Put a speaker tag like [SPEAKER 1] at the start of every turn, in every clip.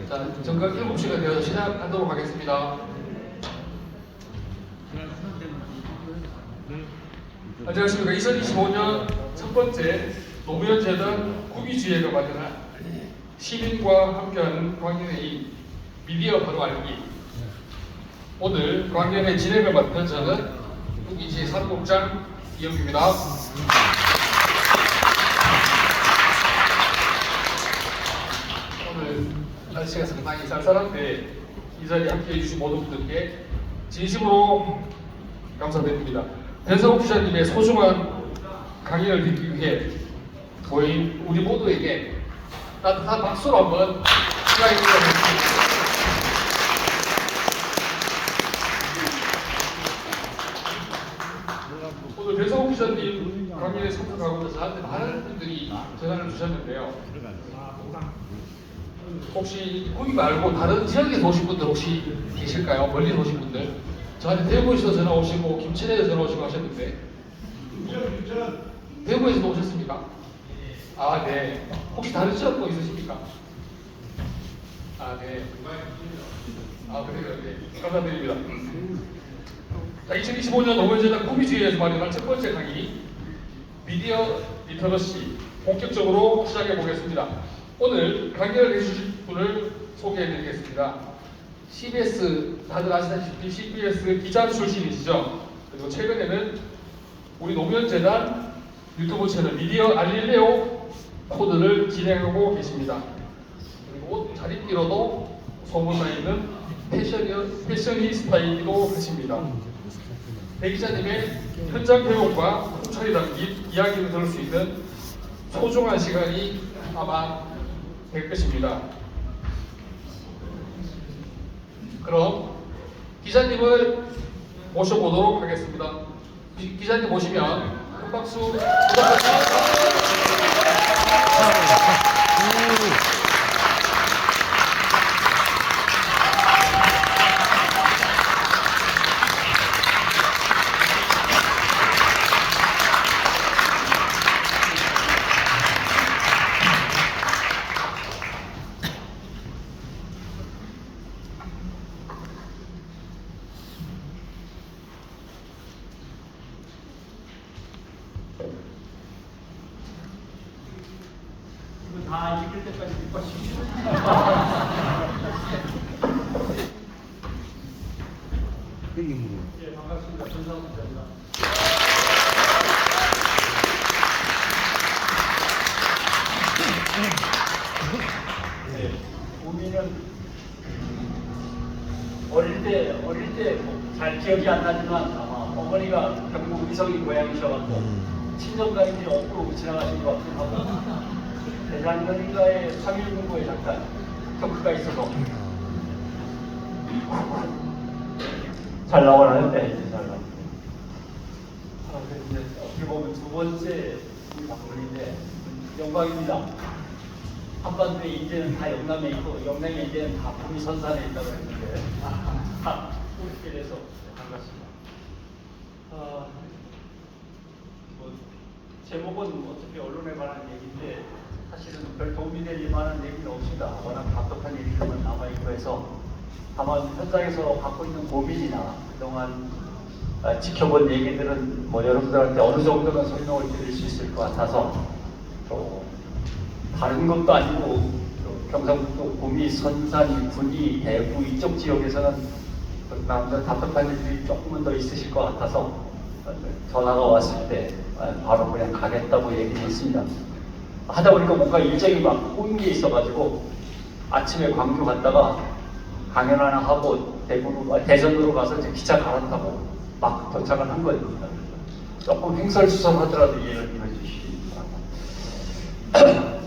[SPEAKER 1] 자, 정각 7시가 되어서 시작하도록 하겠습니다. 안녕하십니까. 2025년 첫 번째 노무현 재단 구기주의회가 마련한 시민과 함께하는 광년회의 미디어 바로 알기. 오늘 광년회 진행을 맡은 저는 구기지 사무국장 이영규입니다. 오늘 날씨가 상당히 쌀쌀한데 이 자리에 함께해 주신 모든 분들께 진심으로 감사드립니다. 변성욱 기자님의 소중한 강의를 듣기 위해 모인 우리 모두에게 따뜻한 박수로 한번 시작해 주시기 바랍니다. 오늘 변성욱 기자님 강의에 참석하고 저한테 많은 분들이 전화를 주셨는데요. 혹시 거기 말고 다른 지역에서 오신 분들 혹시 계실까요? 멀리서 오신 분들? 저한테 대구에서 전화 오시고 김천에서 전화 오시고 하셨는데 대구에서도 오셨습니까? 아, 네. 혹시 다른 지역 뭐 있으십니까? 아, 네. 아, 그래요. 네. 감사드립니다. 자, 2025년 노무현 재단 구기주의회에서 마련한 첫 번째 강의 미디어 리터러시 본격적으로 시작해 보겠습니다. 오늘 강의를 해주실 분을 소개해 드리겠습니다. CBS, 다들 아시다시피 CBS 기자 출신이시죠. 그리고 최근에는 우리 노무현 재단 유튜브 채널 미디어 알릴레오 코드를 진행하고 계십니다. 그리고 옷 잘 입기로도 소문나 있는 패셔니스타이기도 하십니다. 배 기자님의 현장 경험과 통찰이 담긴 이야기를 들을 수 있는 소중한 시간이 아마 될 것입니다. 그럼 기자님을 모셔보도록 하겠습니다. 기자님 모시면 큰 박수 부탁드립니다.
[SPEAKER 2] 다 읽을 때까지 읽고 싶습니다. 예, 반갑습니다. 변성욱 기자입니다. 네, 우리는 어릴 때 잘 기억이 안 나지만 아마 어머니가 경북 의성이 고향이셔갖고 친정가인들이 엎고 지나가신 것 같기도 하고 대장년인가의 3.1군부에 잠깐 경크가 있어서 잘 나오나요? 네, 이제 잘 나옵니다. 이제 어떻게 보면 두 번째 우리 방문인데 영광입니다. 한반도에 이제는 다 영남에 있고 영남에 이제는 다 북위선산에 있다고 했는데 다 이렇게 돼서 반갑습니다. 뭐 제목은 어차피 언론에 관한 얘기인데 사실은 별 도움이 될 만한 얘기는 없습니다. 워낙 답답한 얘기들만 남아있고 해서 다만 현장에서 갖고 있는 고민이나 그동안 지켜본 얘기들은 뭐 여러분들한테 어느 정도는 설명을 드릴 수 있을 것 같아서 또 다른 것도 아니고 경상북도 구미, 선산, 군위, 대구 이쪽 지역에서는 남들 답답한 일들이 조금은 더 있으실 것 같아서 전화가 왔을 때 바로 그냥 가겠다고 얘기를 했습니다. 하다 보니까 뭔가 일정이 막 꼬인 게 있어가지고 아침에 광주 갔다가 강연 하나 하고 대전으로 가서 이제 기차 갈아타고 막 도착을 한 거입니다. 조금 횡설수설하더라도 이해를 해주시기 바랍니다.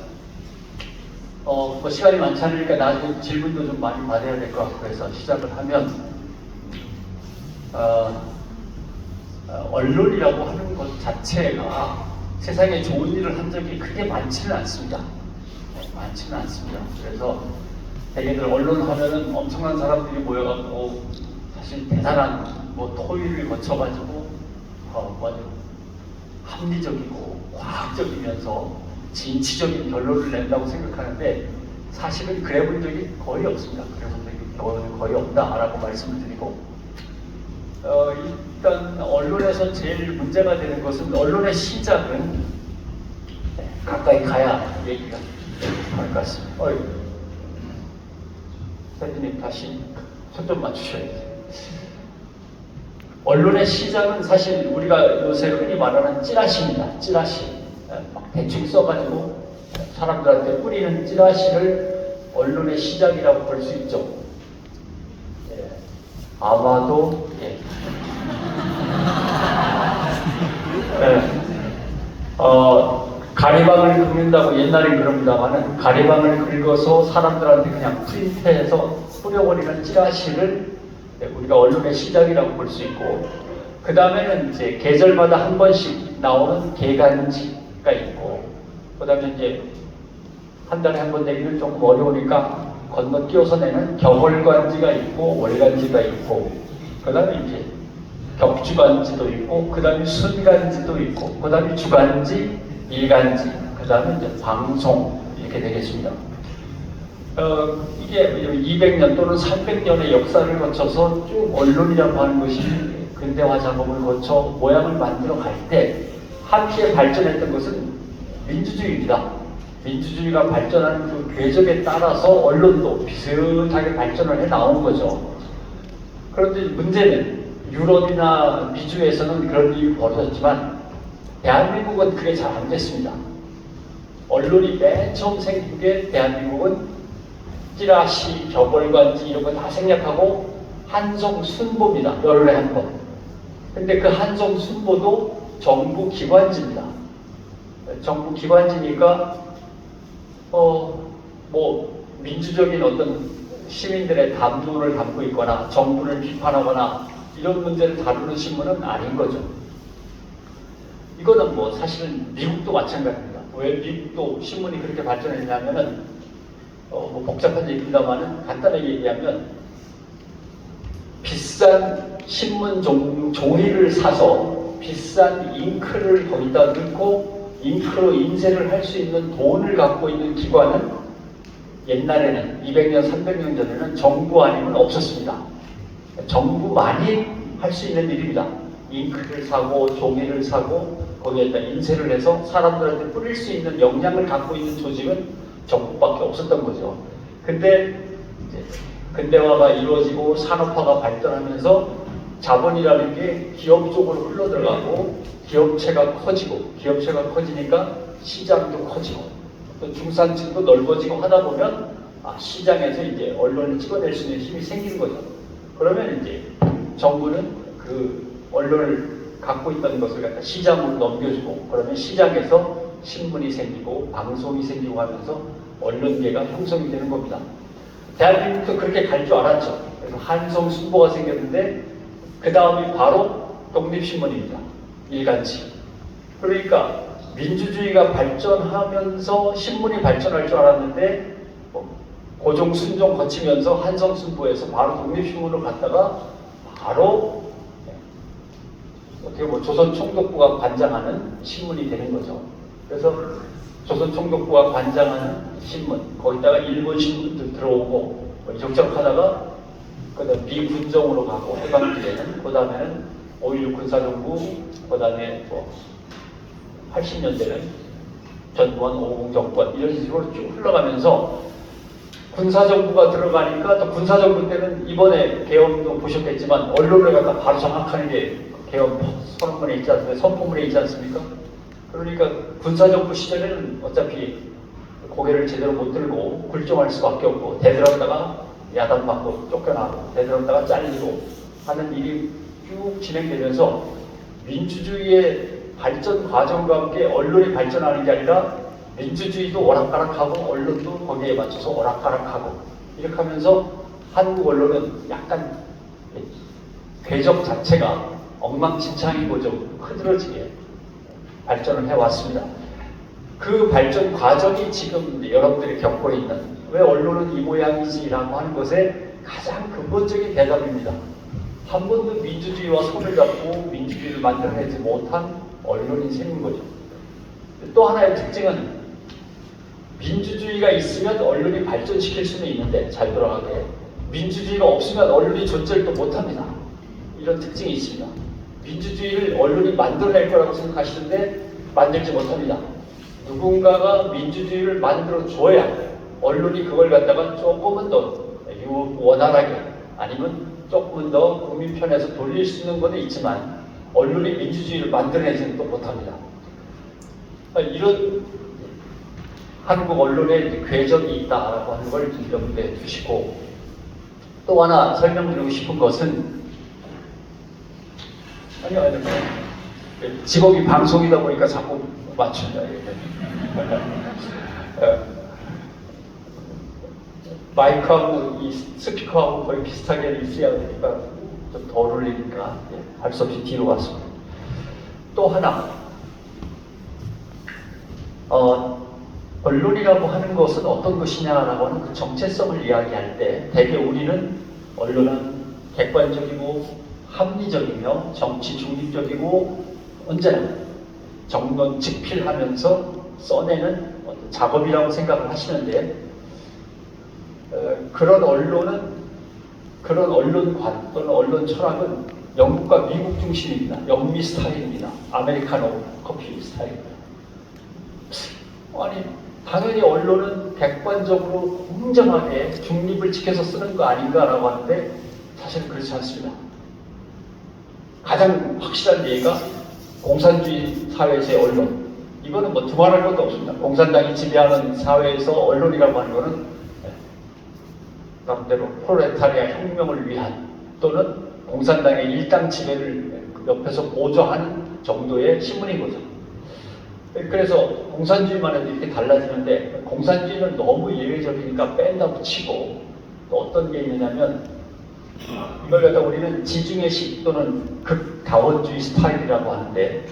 [SPEAKER 2] 뭐 시간이 많지 않으니까 나중에 질문도 좀 많이 받아야 될 것 같고 해서 시작을 하면 언론이라고 하는 것 자체가 세상에 좋은 일을 한 적이 크게 많지는 않습니다. 많지는 않습니다. 그래서 대개들 언론 하면은 엄청난 사람들이 모여갖고 사실 대단한 뭐 토의를 거쳐가지고 아주 합리적이고 과학적이면서 진취적인 결론을 낸다고 생각하는데 사실은 그래 본 적이 거의 없습니다. 그래 본 적이 거의 없다라고 말씀을 드리고, 일단 언론에서 제일 문제가 되는 것은 언론의 시작은 가까이 가야 얘기가 할 것 같습니다. 선생님 다시 손 좀 맞추셔야지. 언론의 시작은 사실 우리가 요새 흔히 말하는 찌라시입니다. 찌라시. 막 대충 써가지고 사람들한테 뿌리는 찌라시를 언론의 시작이라고 볼 수 있죠. 예. 아마도 예. 네. 가리방을 긁는다고 옛날엔 그럽니다만은 가리방을 긁어서 사람들한테 그냥 프린트해서 뿌려버리는 찌라시를 우리가 언론의 시작이라고 볼 수 있고, 그 다음에는 이제 계절마다 한 번씩 나오는 개간지가 있고, 그 다음에 이제 한 달에 한 번 내기는 조금 어려우니까 건너뛰어서 내는 겨월간지가 있고 월간지가 있고, 그 다음에 이제 격주간지도 있고, 그 다음에 순간지도 있고, 그 다음에 주간지, 일간지, 그 다음에 이제 방송 이렇게 되겠습니다. 이게 200년 또는 300년의 역사를 거쳐서 쭉 언론이라고 하는 것이 근대화 작업을 거쳐 모양을 만들어 갈 때 함께 발전했던 것은 민주주의입니다. 민주주의가 발전하는 그 궤적에 따라서 언론도 비슷하게 발전을 해 나온 거죠. 그런데 문제는 유럽이나 미주에서는 그런 일이 벌어졌지만 대한민국은 그게 잘 안 됐습니다. 언론이 맨 처음 생긴 게 대한민국은 찌라시, 격월간지 이런 거 다 생략하고 한성순보입니다. 열흘에 한 번. 근데 그 한성순보도 정부 기관지입니다. 정부 기관지니까 뭐 민주적인 어떤 시민들의 담론을 담고 있거나 정부를 비판하거나 이런 문제를 다루는 신문은 아닌 거죠. 이거는 뭐 사실은 미국도 마찬가지입니다. 왜 미국도 신문이 그렇게 발전했냐면은 뭐 복잡한 얘기입니다만은 간단하게 얘기하면 비싼 신문 종이를 사서 비싼 잉크를 거기다 넣고 잉크로 인쇄를 할 수 있는 돈을 갖고 있는 기관은 옛날에는 200년, 300년 전에는 정부 아니면 없었습니다. 정부만이 할 수 있는 일입니다. 잉크를 사고 종이를 사고 거기에다 인쇄를 해서 사람들한테 뿌릴 수 있는 역량을 갖고 있는 조직은 정부밖에 없었던 거죠. 근데 이제 근대화가 이루어지고 산업화가 발전하면서 자본이라는 게 기업 쪽으로 흘러들어가고 기업체가 커지니까 시장도 커지고 또 중산층도 넓어지고 하다 보면 시장에서 이제 언론을 찍어낼 수 있는 힘이 생기는 거죠. 그러면 이제 정부는 그 언론을 갖고 있던 것을 갖다 시장으로 넘겨주고, 그러면 시장에서 신문이 생기고 방송이 생기고 하면서 언론계가 형성이 되는 겁니다. 대한민국도 그렇게 갈 줄 알았죠. 그래서 한성순보가 생겼는데 그 다음이 바로 독립신문입니다. 일간지. 그러니까 민주주의가 발전하면서 신문이 발전할 줄 알았는데 고종 순종 거치면서 한성순보에서 바로 독립신문으로 갔다가 바로 어떻게 보면 조선총독부가 관장하는 신문이 되는 거죠. 그래서 조선총독부가 관장하는 신문, 거기다가 일본 신문도 들어오고 이적저적 하다가 그다음 미군정으로 가고 해방기에는, 그 다음에는 5.16 군사정부, 그 다음에 뭐 80년대는 전두환 5.50 정권 이런 식으로 쭉 흘러가면서 군사정부가 들어가니까, 또 군사정부 때는 이번에 계엄도 보셨겠지만 언론을 갖다 바로 장악하는 게 계엄 선언문에 있지 않습니까? 선포문에 있지 않습니까? 그러니까 군사정부 시절에는 어차피 고개를 제대로 못 들고 굴종할 수밖에 없고, 대들었다가 야단받고 쫓겨나고 대들었다가 잘리고 하는 일이 쭉 진행되면서 민주주의의 발전 과정과 함께 언론이 발전하는 게 아니라 민주주의도 오락가락하고 언론도 거기에 맞춰서 오락가락하고 이렇게 하면서 한국 언론은 약간 궤적 자체가 엉망진창이고 좀 흐드러지게 발전을 해왔습니다. 그 발전 과정이 지금 여러분들이 겪고 있는 왜 언론은 이 모양이지라고 하는 것에 가장 근본적인 대답입니다. 한 번도 민주주의와 손을 잡고 민주주의를 만들어내지 못한 언론이 생긴 거죠. 또 하나의 특징은 민주주의가 있으면 언론이 발전시킬 수는 있는데 잘 돌아가게, 민주주의가 없으면 언론이 존재를 또 못합니다. 이런 특징이 있습니다. 민주주의를 언론이 만들어낼 거라고 생각하시는데 만들지 못합니다. 누군가가 민주주의를 만들어줘야 언론이 그걸 갖다가 조금은 더 원활하게 아니면 조금은 더 국민 편에서 돌릴 수 있는 건 있지만 언론이 민주주의를 만들어내지는 또 못합니다. 이런 한국 언론의 궤적이 있다라고 하는 걸 염두에 두시고, 또 하나 설명드리고 싶은 것은 아니요. 직업이 방송이다 보니까 자꾸 맞춘다. 마이크하고 이 스피커하고 거의 비슷하게 있어야 되니까 좀 덜 울리니까 할 수 없이 뒤로 갔습니다. 또 하나, 언론이라고 하는 것은 어떤 것이냐라고 하는 그 정체성을 이야기할 때 대개 우리는 언론은 객관적이고 합리적이며 정치 중립적이고 언제나 정론 직필하면서 써내는 어떤 작업이라고 생각을 하시는데, 그런 언론관 또는 언론 철학은 영국과 미국 중심입니다. 영미 스타일입니다. 아메리카노 커피 스타일입니다. 아니 당연히 언론은 객관적으로 공정하게 중립을 지켜서 쓰는 거 아닌가라고 하는데 사실은 그렇지 않습니다. 가장 확실한 예가 공산주의 사회에서의 언론. 이거는 뭐 두말할 것도 없습니다. 공산당이 지배하는 사회에서 언론이라고 하는 거는 나름대로 프롤레타리아 혁명을 위한 또는 공산당의 일당 지배를 옆에서 보조하는 정도의 신문인 거죠. 그래서 공산주의만 해도 이렇게 달라지는데 공산주의는 너무 예외적이니까 뺀다 붙이고, 또 어떤 게 있느냐면 이걸 갖다 우리는 지중해식 또는 극다원주의 스타일이라고 하는데,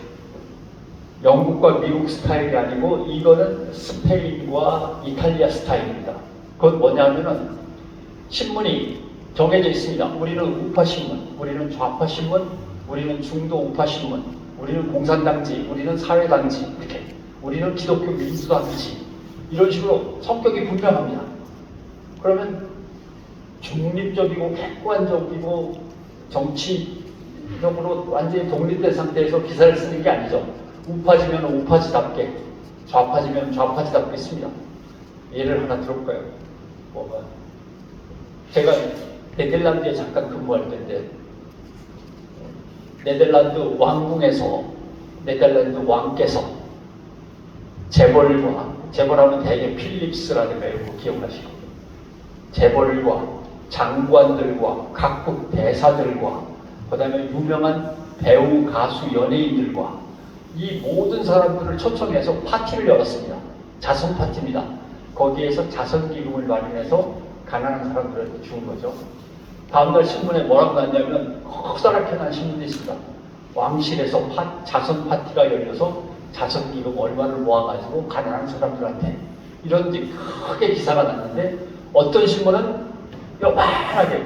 [SPEAKER 2] 영국과 미국 스타일이 아니고 이거는 스페인과 이탈리아 스타일입니다. 그건 뭐냐면은 신문이 정해져 있습니다. 우리는 우파신문, 우리는 좌파신문, 우리는 중도 우파신문, 우리는 공산당지, 우리는 사회당지, 이렇게 우리는 기독교 민주당지, 이런 식으로 성격이 분명합니다. 그러면 중립적이고 객관적이고 정치적으로 완전히 독립된 상태에서 기사를 쓰는 게 아니죠. 우파지면 우파지답게, 좌파지면 좌파지답게 씁니다. 예를 하나 들어볼까요? 제가 네덜란드에 잠깐 근무할 때인데, 네덜란드 왕궁에서 네덜란드 왕께서 재벌하면 대개 필립스라든가 이런 거 기억나시고, 재벌과 장관들과 각국 대사들과 그 다음에 유명한 배우, 가수, 연예인들과 이 모든 사람들을 초청해서 파티를 열었습니다. 자선 파티입니다. 거기에서 자선 기금을 마련해서 가난한 사람들한테 준 거죠. 다음날 신문에 뭐라고 났냐면 커다랗게 난 신문이 있습니다. 왕실에서 자선 파티가 열려서 자선 기금 얼마를 모아가지고 가난한 사람들한테, 이런 크게 기사가 났는데, 어떤 신문은 요만하게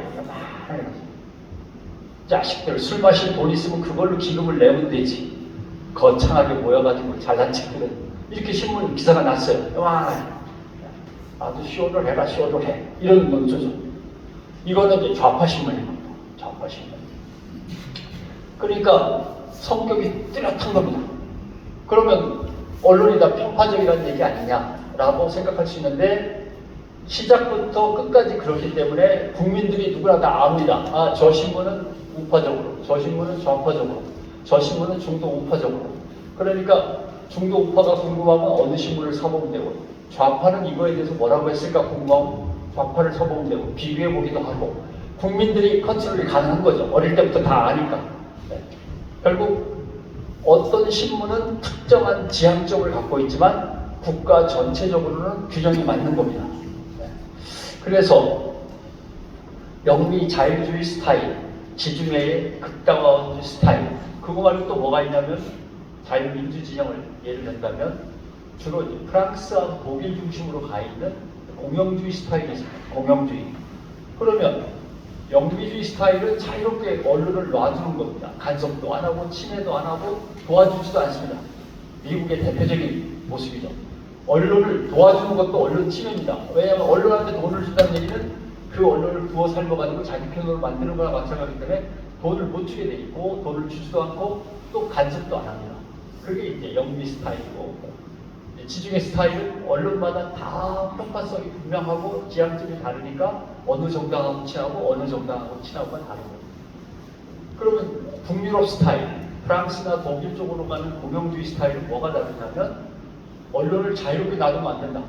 [SPEAKER 2] 자식들 술 마실 돈 있으면 그걸로 기금을 내면 되지, 거창하게 모여가지고 잘난 책들은 이렇게 신문 기사가 났어요. 요만하게 아주 쇼를 해라, 쇼를 해, 이런 논조죠. 이거는 이제 좌파신문입니다. 좌파신문. 그러니까 성격이 뚜렷한 겁니다. 그러면 언론이 다 편파적이라는 얘기 아니냐라고 생각할 수 있는데, 시작부터 끝까지 그렇기 때문에 국민들이 누구나 다 압니다. 아, 저 신문은 우파적으로, 저 신문은 좌파적으로, 저 신문은 중도 우파적으로. 그러니까 중도 우파가 궁금하면 어느 신문을 사보면 되고, 좌파는 이거에 대해서 뭐라고 했을까 궁금하면 좌파를 사보면 되고, 비교해보기도 하고, 국민들이 컨트롤이 가능한 거죠. 어릴 때부터 다 아니까. 네. 결국 어떤 신문은 특정한 지향점을 갖고 있지만 국가 전체적으로는 균형이 맞는 겁니다. 네. 그래서 영미 자유주의 스타일, 지중해의 극다원주의 스타일, 그거 말고 또 뭐가 있냐면 자유민주 진영을 예를 든다면 주로 프랑스와 독일 중심으로 가 있는 공영주의 스타일이 있습니다. 공영주의. 그러면 영미주의 스타일은 자유롭게 언론을 놔주는 겁니다. 간섭도 안 하고 침해도 안 하고 도와주지도 않습니다. 미국의 대표적인 모습이죠. 언론을 도와주는 것도 언론 침해입니다. 왜냐하면 언론한테 돈을 준다는 얘기는 그 언론을 부어 삶아가지고 자기 편으로 만드는 거나 마찬가지기 때문에 돈을 못 주게 돼 있고 돈을 주지도 않고 또 간섭도 안 합니다. 그게 이제 영미 스타일이고, 지중해 스타일은 언론마다 다 평가성이 분명하고 지향점이 다르니까 어느 정당하고 친하고 어느 정당하고 친하고가 다른 거예요. 그러면 북유럽 스타일, 프랑스나 독일 쪽으로 가는 공영주의 스타일은 뭐가 다르냐면 언론을 자유롭게 놔두면 안 된다.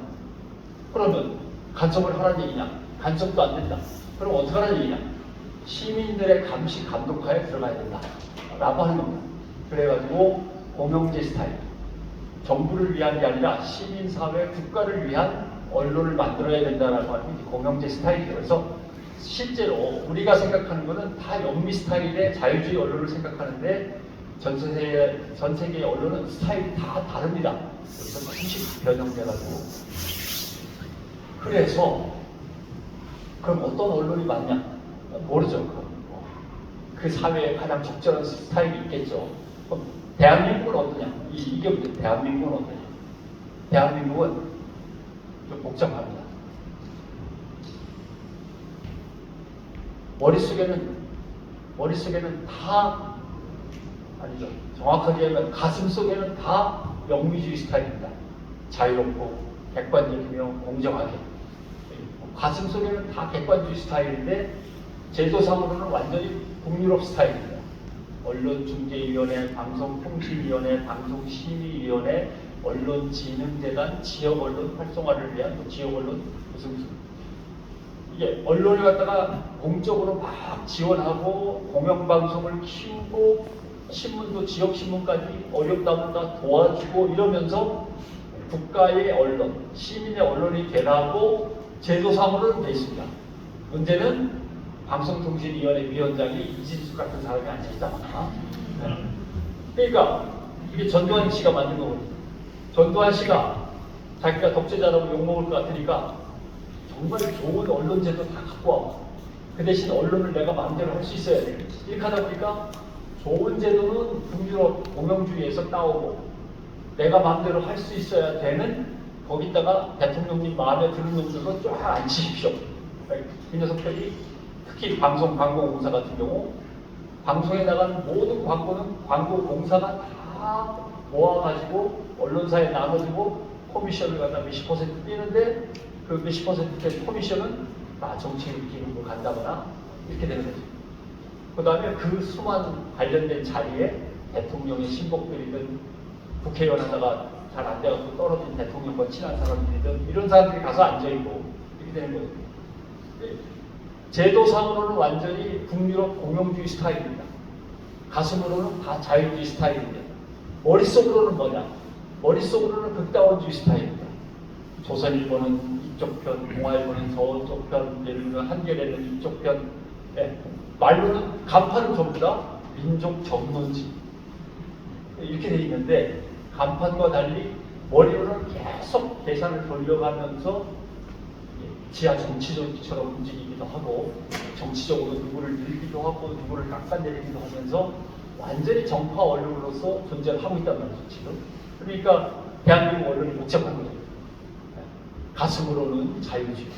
[SPEAKER 2] 그러면 간섭을 하라는 얘기냐? 간섭도 안 된다. 그럼 어떻게 하라는 얘기냐? 시민들의 감시 감독하에 들어가야 된다. 라고 하는 겁니다. 그래가지고 공영제 스타일, 정부를 위한 게 아니라 시민사회, 국가를 위한 언론을 만들어야 된다라고 하는 게 공영제 스타일이에요. 그래서 실제로 우리가 생각하는 것은 다 영미 스타일의 자유주의 언론을 생각하는데 전 세계의 언론은 스타일이 다 다릅니다. 여기서 조금씩 변형돼가지고. 그래서 그럼 어떤 언론이 맞냐? 모르죠. 그 사회에 가장 적절한 스타일이 있겠죠. 그럼 대한민국은 어떠냐? 이게 문제. 대한민국은 어떠냐? 대한민국은 좀 복잡합니다. 머릿속에는 다 아니죠. 정확하게 하면 가슴 속에는 다 영미주의 스타일입니다. 자유롭고 객관적이며 공정하게. 가슴 속에는 다 객관주의 스타일인데 제도상으로는 완전히 북유럽 스타일입니다. 언론중재위원회, 방송통신위원회, 방송심의위원회, 언론진흥재단, 지역언론 활성화를 위한 지역언론 무슨 이게 언론을 갖다가 공적으로 막 지원하고 공영방송을 키우고 신문도 지역신문까지 어렵다 보다 도와주고 이러면서 국가의 언론, 시민의 언론이 되라고 제도상으로는 돼 있습니다. 문제는 방송통신위원회 위원장이 이진숙 같은 사람이 앉아있잖아. 그러니까 이게 전두환 씨가 만든 거거든요. 전두환 씨가 자기가 독재자라고 욕먹을 것 같으니까 정말 좋은 언론 제도 다 갖고 와. 그 대신 언론을 내가 마음대로 할 수 있어야 돼. 이렇게 하다 보니까 좋은 제도는 북유럽 공영주의에서 따오고 내가 마음대로 할 수 있어야 되는 거기다가 대통령님 마음에 드는 놈들로 쫙 앉히십시오. 그 녀석들이 특히 방송 광고공사 같은 경우 방송에 나가는 모든 광고는 광고공사가 다 모아가지고 언론사에 나눠주고 코미션을 갖다 몇십 퍼센트 띄는데 그 몇십 퍼센트의 코미션은 정치인 기금으로 간다거나 이렇게 되는 거죠. 그 다음에 그 수많은 관련된 자리에 대통령의 신복들이든 국회의원 하다가 잘 안 돼가지고 떨어진 대통령과 친한 사람들이든 이런 사람들이 가서 앉아있고 이렇게 되는 거예요. 제도상으로는 완전히 북유럽 공영주의 스타일입니다. 가슴으로는 다 자유주의 스타일인데 머릿속으로는 뭐냐? 머릿속으로는 극다원주의 스타일입니다. 조선일보는 이쪽 편, 동아일보는 저쪽 편, 예를 들면 한겨레는 이쪽 편. 말로는 간판은 전부 다 민족 전문지 이렇게 돼 있는데 간판과 달리 머리로는 계속 계산을 돌려가면서 지하 정치적처럼 움직이기도 하고 정치적으로 누구를 밀기도 하고 누구를 깎아내리기도 하면서 완전히 정파 언론으로서 존재를 하고 있단 말이죠 지금. 그러니까 대한민국 언론이 복잡한 거죠. 가슴으로는 자유주의,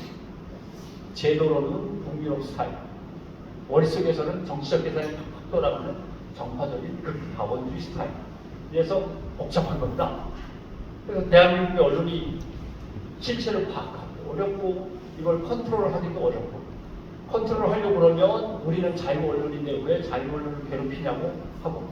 [SPEAKER 2] 제도로는 북유럽 스타일, 머릿속에서는 정치적 계산이 팍팍 돌아가는 정파적인 극다원주의 스타일. 그래서 복잡한 겁니다. 그래서 대한민국의 언론이 실체를 파악하기 어렵고 이걸 컨트롤하기도 어렵고 컨트롤 하려고 그러면 우리는 자유 언론인데 왜 자유 언론을 괴롭히냐고 하고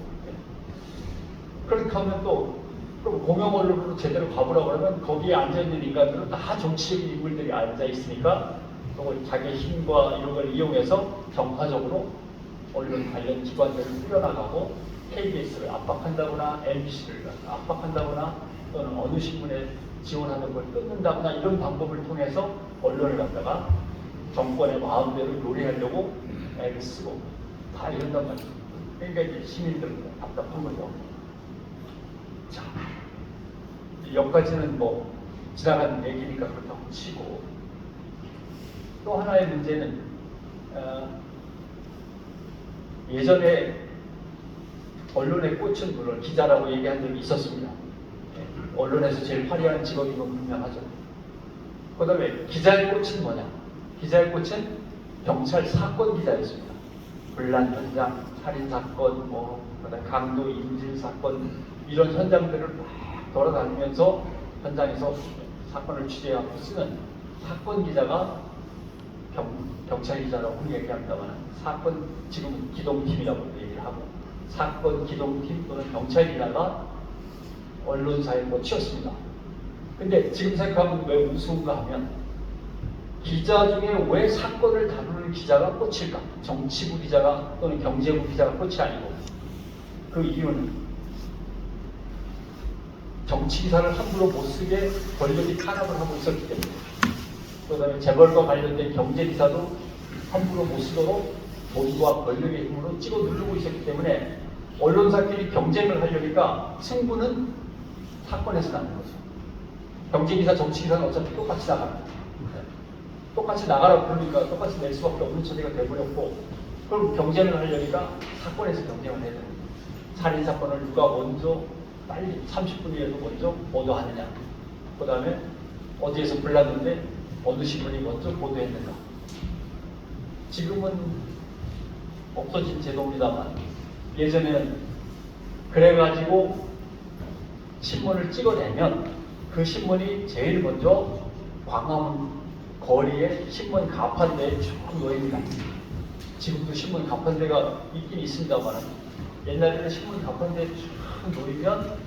[SPEAKER 2] 그렇게 하면 또 그럼 공영 언론으로 제대로 가보라고 하면 거기에 앉아있는 인간들은 다 정치적인 인물들이 앉아있으니까 또 자기의 힘과 이런 걸 이용해서 정파적으로 언론 관련 기관들을 꾸려나가고 KBS를 압박한다거나 MBC를 압박한다거나 또는 어느 신문에 지원하는 걸 끊는다거나 이런 방법을 통해서 언론을 갖다가 정권의 마음대로 요리하려고 애를 쓰고 다 이런단 말이죠. 그러니까 이제 시민들은 답답한 거죠. 자, 여기까지는 뭐 지나간 얘기니까 그렇다고 치고 또 하나의 문제는 예전에 언론에 꽂힌 분을 기자라고 얘기한 적이 있었습니다. 언론에서 제일 화려한 직업인 건 분명하죠. 그 다음에 기자의 꽃은 뭐냐? 기자의 꽃은 경찰 사건 기자였습니다. 불난 현장, 살인 사건, 그다음에 강도 인질 사건 이런 현장들을 막 돌아다니면서 현장에서 사건을 취재하고 쓰는 사건 기자가 경찰 기자라고 얘기합니다만 사건 지금 기동팀이라고 얘기를 하고 사건 기동팀 또는 경찰 기자가 언론사에 꽂혔습니다. 근데 지금 생각하면 왜 우스운가 하면 기자 중에 왜 사건을 다루는 기자가 꽂힐까? 정치부 기자가 또는 경제부 기자가 꽂이 아니고 그 이유는 정치 기사를 함부로 못 쓰게 권력이 탄압을 하고 있었기 때문에 그 다음에 재벌과 관련된 경제 기사도 함부로 못 쓰도록 돈과 권력의 힘으로 찍어 누르고 있었기 때문에 언론사끼리 경쟁을 하려니까 승부는 사건에서 나는 거죠. 경제기사, 정치기사는 어차피 똑같이 나갑니다. 똑같이 나가라고 그러니까 똑같이 낼 수밖에 없는 처지가 돼버렸고 그럼 경쟁을 하려니까 사건에서 경쟁을 해야 됩니다. 살인사건을 누가 먼저 빨리 30분이라도 먼저 보도하느냐 그 다음에 어디에서 불났는데 어느 신문이 먼저 보도했는가. 지금은 없어진 제도입니다만 예전에는 그래가지고 신문을 찍어내면 그 신문이 제일 먼저 광화문 거리에 신문 가판대에 쭉 놓입니다. 지금도 신문 가판대가 있긴 있습니다만 옛날에는 신문 가판대에 쭉 놓이면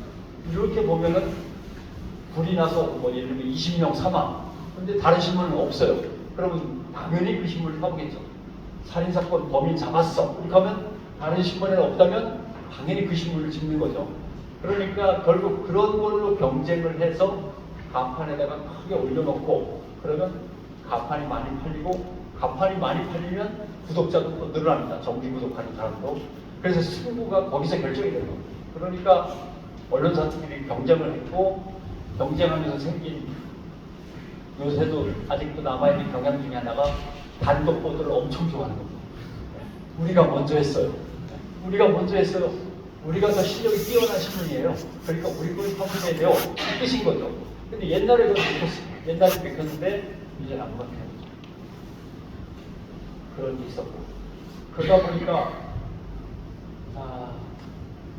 [SPEAKER 2] 이렇게 보면은 불이 나서 예를 들면 20명 사망 근데 다른 신문은 없어요. 그러면 당연히 그 신문을 사보겠죠. 살인사건 범인 잡았어 이렇게 하면 다른 신문에는 없다면 당연히 그 신문을 찍는 거죠. 그러니까 결국 그런 걸로 경쟁을 해서 간판에다가 크게 올려놓고 그러면 간판이 많이 팔리고 간판이 많이 팔리면 구독자도 또 늘어납니다. 정기 구독하는 사람도. 그래서 승부가 거기서 결정이 되는 겁니다. 그러니까 언론사들이 경쟁을 했고 경쟁하면서 생긴 요새도 아직도 남아있는 경향 중에 하나가 단독 보도를 엄청 좋아하는 겁니다. 우리가 먼저 했어요. 우리가 먼저 했어요. 우리가 더 실력이 뛰어난 신문이에요. 그러니까 우리 걸 확인해야 돼요. 이 뜻인 거죠. 근데 옛날에는 그랬어요. 옛날에 그랬는데 이제는 안 그렇게 그런 게 있었고 그러다 보니까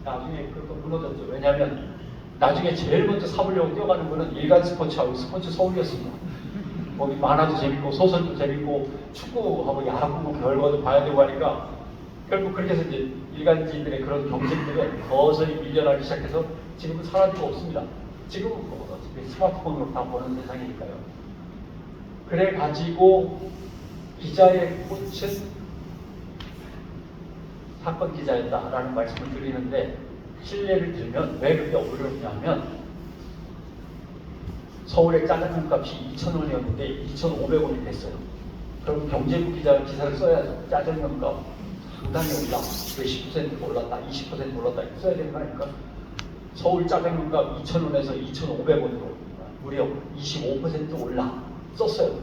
[SPEAKER 2] 나중에 그것도 무너졌죠. 왜냐하면 나중에 제일 먼저 사보려고 뛰어가는 거는 일간 스포츠하고 스포츠 서울이었습니다. 거기 만화도 재밌고 소설도 재밌고 축구하고 야구 결과도 봐야 되고 하니까 결국 그렇게 해서 이제 일간지들의 그런 경쟁들은 서서히 밀려나기 시작해서 지금은 사라지고 없습니다. 지금은 어차피 스마트폰으로 다 보는 세상이니까요. 그래가지고 기자의 꽃은 사건 기자였다라는 말씀을 드리는데 실례를 들면 왜 그렇게 어려웠냐면 서울의 짜장면 값이 2,000원이었는데 2,500원이 됐어요. 그럼 경제부 기자가 기사를 써야죠. 짜장면 값 상당히 올라. 몇십 % 올랐다, 20% 올랐다 써야 되는 거 아닙니까? 서울 짜장면 값 2,000원에서 2,500원으로 무려 25% 올라 썼어요.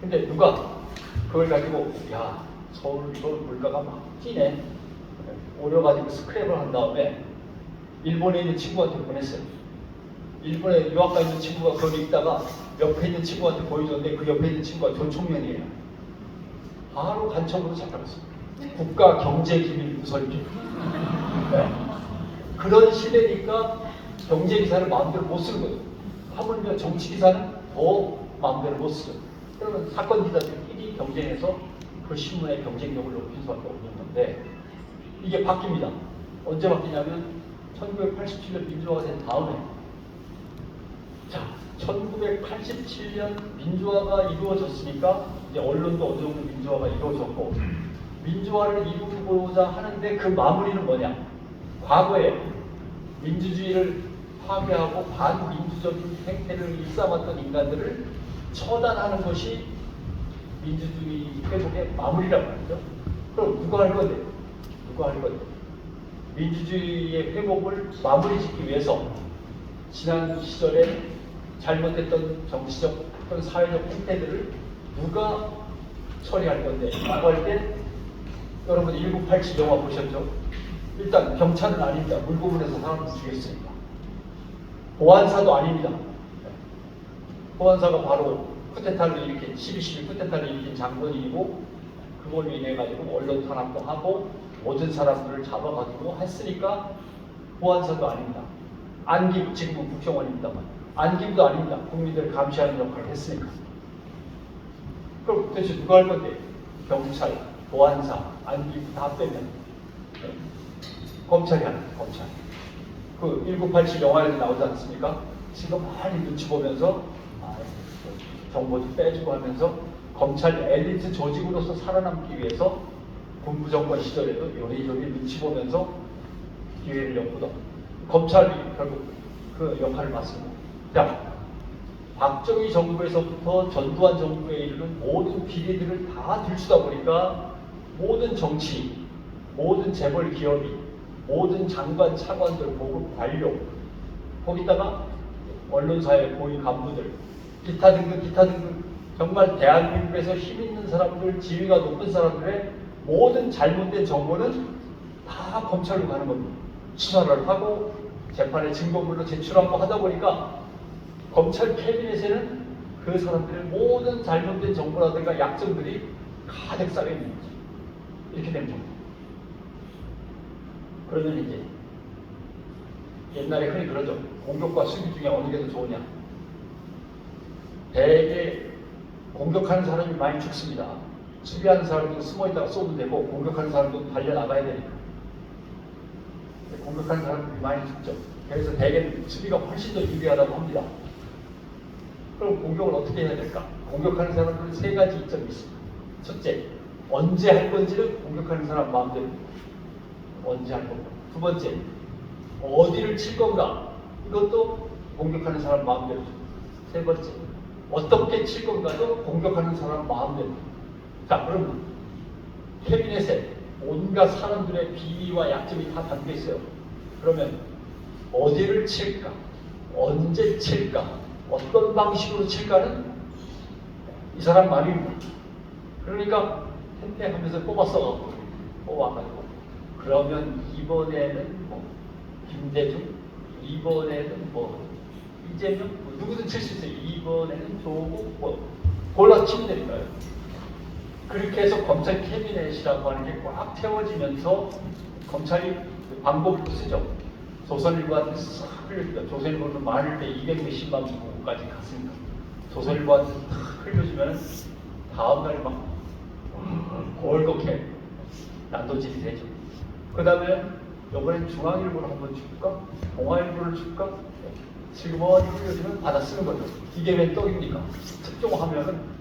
[SPEAKER 2] 근데 누가 그걸 가지고 야 서울 이거 물가가 막 뛰네. 오려가지고 스크랩을 한 다음에 일본에 있는 친구한테 보냈어요. 일본에 유학 가 있는 친구가 거기 있다가 옆에 있는 친구한테 보여줬는데 그 옆에 있는 친구가 조총련이에요. 바로 간첩으로 잡혀갔어요. 국가 경제 기밀 누설죄. 네. 그런 시대니까 경제 기사를 마음대로 못 쓰는 거죠. 하물며 정치 기사는 더 마음대로 못 쓰죠. 그러면 사건 기자들끼리 경쟁해서 그 신문의 경쟁력을 높일 수밖에 없는 건데 이게 바뀝니다. 언제 바뀌냐면 1987년 민주화가 된 다음에 자 1987년 민주화가 이루어졌으니까 이제 언론도 어느 정도 민주화가 이루어졌고 민주화를 이루고자 하는데 그 마무리는 뭐냐? 과거에 민주주의를 파괴하고 반민주적인 행태를 일삼았던 인간들을 처단하는 것이 민주주의 회복의 마무리라고 하죠. 그럼 누가 할 건데? 누가 할 건데? 민주주의의 회복을 마무리 짓기 위해서 지난 시절에 잘못했던 정치적 또는 사회적 행태들을 누가 처리할 건데? 라고 할 때 여러분 1987 영화 보셨죠? 일단 경찰은 아닙니다. 물고문에서 사람을 죽였으니까. 보안사도 아닙니다. 보안사가 바로 쿠데타를 일으킨 12.12 쿠데타를 일으킨 장본인이고 그걸로 인해 가지고 언론 탄압도 하고 모든 사람들을 잡아가지고 했으니까 보안사도 아닙니다. 안기부 지금은 국정원입니다만 안기부도 아닙니다. 국민들을 감시하는 역할을 했으니까. 그럼 도대체 누가 할 건데? 경찰, 보안사, 안기부 다 빼면 검찰이 하는 거예요. 검찰. 그 1987 영화에도 나오지 않습니까? 지금 많이 눈치 보면서 정보도 빼주고 하면서 검찰 엘리트 조직으로서 살아남기 위해서 군부 정권 시절에도 요리조리 눈치 보면서 기회를 엿보던 검찰이 결국 그 역할을 맡습니다. 자, 박정희 정부에서부터 전두환 정부에 이르는 모든 비리들을 다 들추다 보니까 모든 정치, 모든 재벌 기업이, 모든 장관, 차관들, 고급 관료, 거기다가 언론사의 고위 간부들, 기타 등등 정말 대한민국에서 힘 있는 사람들, 지위가 높은 사람들의 모든 잘못된 정보는 다 검찰로 가는 겁니다. 수사를 하고 재판에 증거물로 제출하고 하다 보니까 검찰 캐비넷에는 그 사람들의 모든 잘못된 정보라든가 약점들이 가득 쌓여 있는 거죠. 이렇게 되는 겁니다. 그러면 이제 옛날에 흔히 그러죠. 공격과 수비 중에 어느 게 더 좋으냐. 대개 공격하는 사람이 많이 죽습니다. 수비하는 사람도 숨어있다가 쏘면 되고 공격하는 사람도 달려나가야 되니까. 공격하는 사람들이 많이 죽죠. 그래서 대개 수비가 훨씬 더 유리하다고 합니다. 그럼 공격을 어떻게 해야 될까? 공격하는 사람들은 세 가지 이점이 있습니다. 첫째, 언제 할 건지는 공격하는 사람 마음대로 언제 할 건가. 두 번째, 어디를 칠 건가. 이것도 공격하는 사람 마음대로. 세 번째, 어떻게 칠 건가도 공격하는 사람 마음대로. 자, 그럼 캐비넷에 온갖 사람들의 비리와 약점이 다 담겨 있어요. 그러면 어디를 칠까? 언제 칠까? 어떤 방식으로 칠까는 이 사람 말입니다. 그러니까 hen태하면서 뽑아가지고 그러면 이번에는 뭐 김대중, 이번에는 뭐 이재명, 뭐 누구든 칠 수 있어요. 이번에는 조국 뭐 골라 치면 되니까요. 그렇게 해서 검찰 캐비넷이라고 하는 게 꽉 채워지면서 검찰이 방법도 쓰죠. 조선일보한테 싹 흘려줍니다. 조선일보는 많을 때 200몇십만 부까지 갔습니다. 조선일보한테 탁 흘려주면 다음날에 막 골겋게 난도질이 되죠. 그 다음에 이번엔 중앙일보를 한번 줄까? 동아일보를 줄까? 슬그머니 흘려주면 받아 쓰는 거죠. 이게 왜 떡입니까? 특종하면은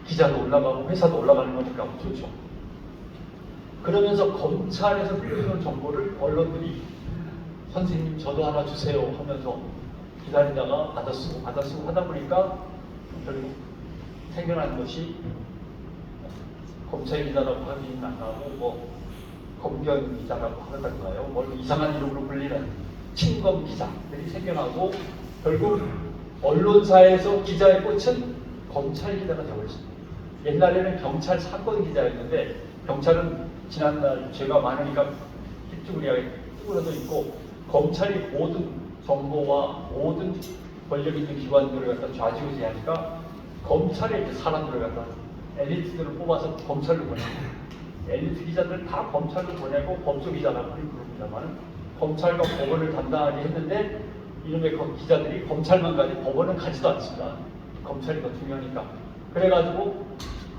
[SPEAKER 2] 기자도 올라가고 회사도 올라가는 거니까 좋죠. 그러면서 검찰에서 흘려주는 정보를 언론들이 선생님 저도 하나 주세요 하면서 기다리다가 받아 쓰고 하다 보니까 결국 생겨난 것이 검찰 기자라고 하긴 안 나고 뭐 검경 기자라고 하던가요. 뭐 이상한 이름으로 불리는 친검 기자들이 생겨나고 결국 언론사에서 기자의 꽃은 검찰 기자가 되어버렸습니다. 옛날에는 경찰 사건 기자였는데 경찰은 지난날 죄가 많으니까 힙쭈그리하게 쭈그러져 있고 검찰이 모든 정보와 모든 권력 있는 기관들을 갖다 좌지우지하니까 검찰에 이제 사람들을 갖다 엘리트들을 뽑아서 검찰로 보내고 엘리트 기자들 다 검찰로 보내고 법조 기자라고 부릅니다만 검찰과 법원을 담당하게 했는데 이놈의 기자들이 검찰만 가지 법원은 가지도 않습니다. 검찰이 더 중요하니까. 그래가지고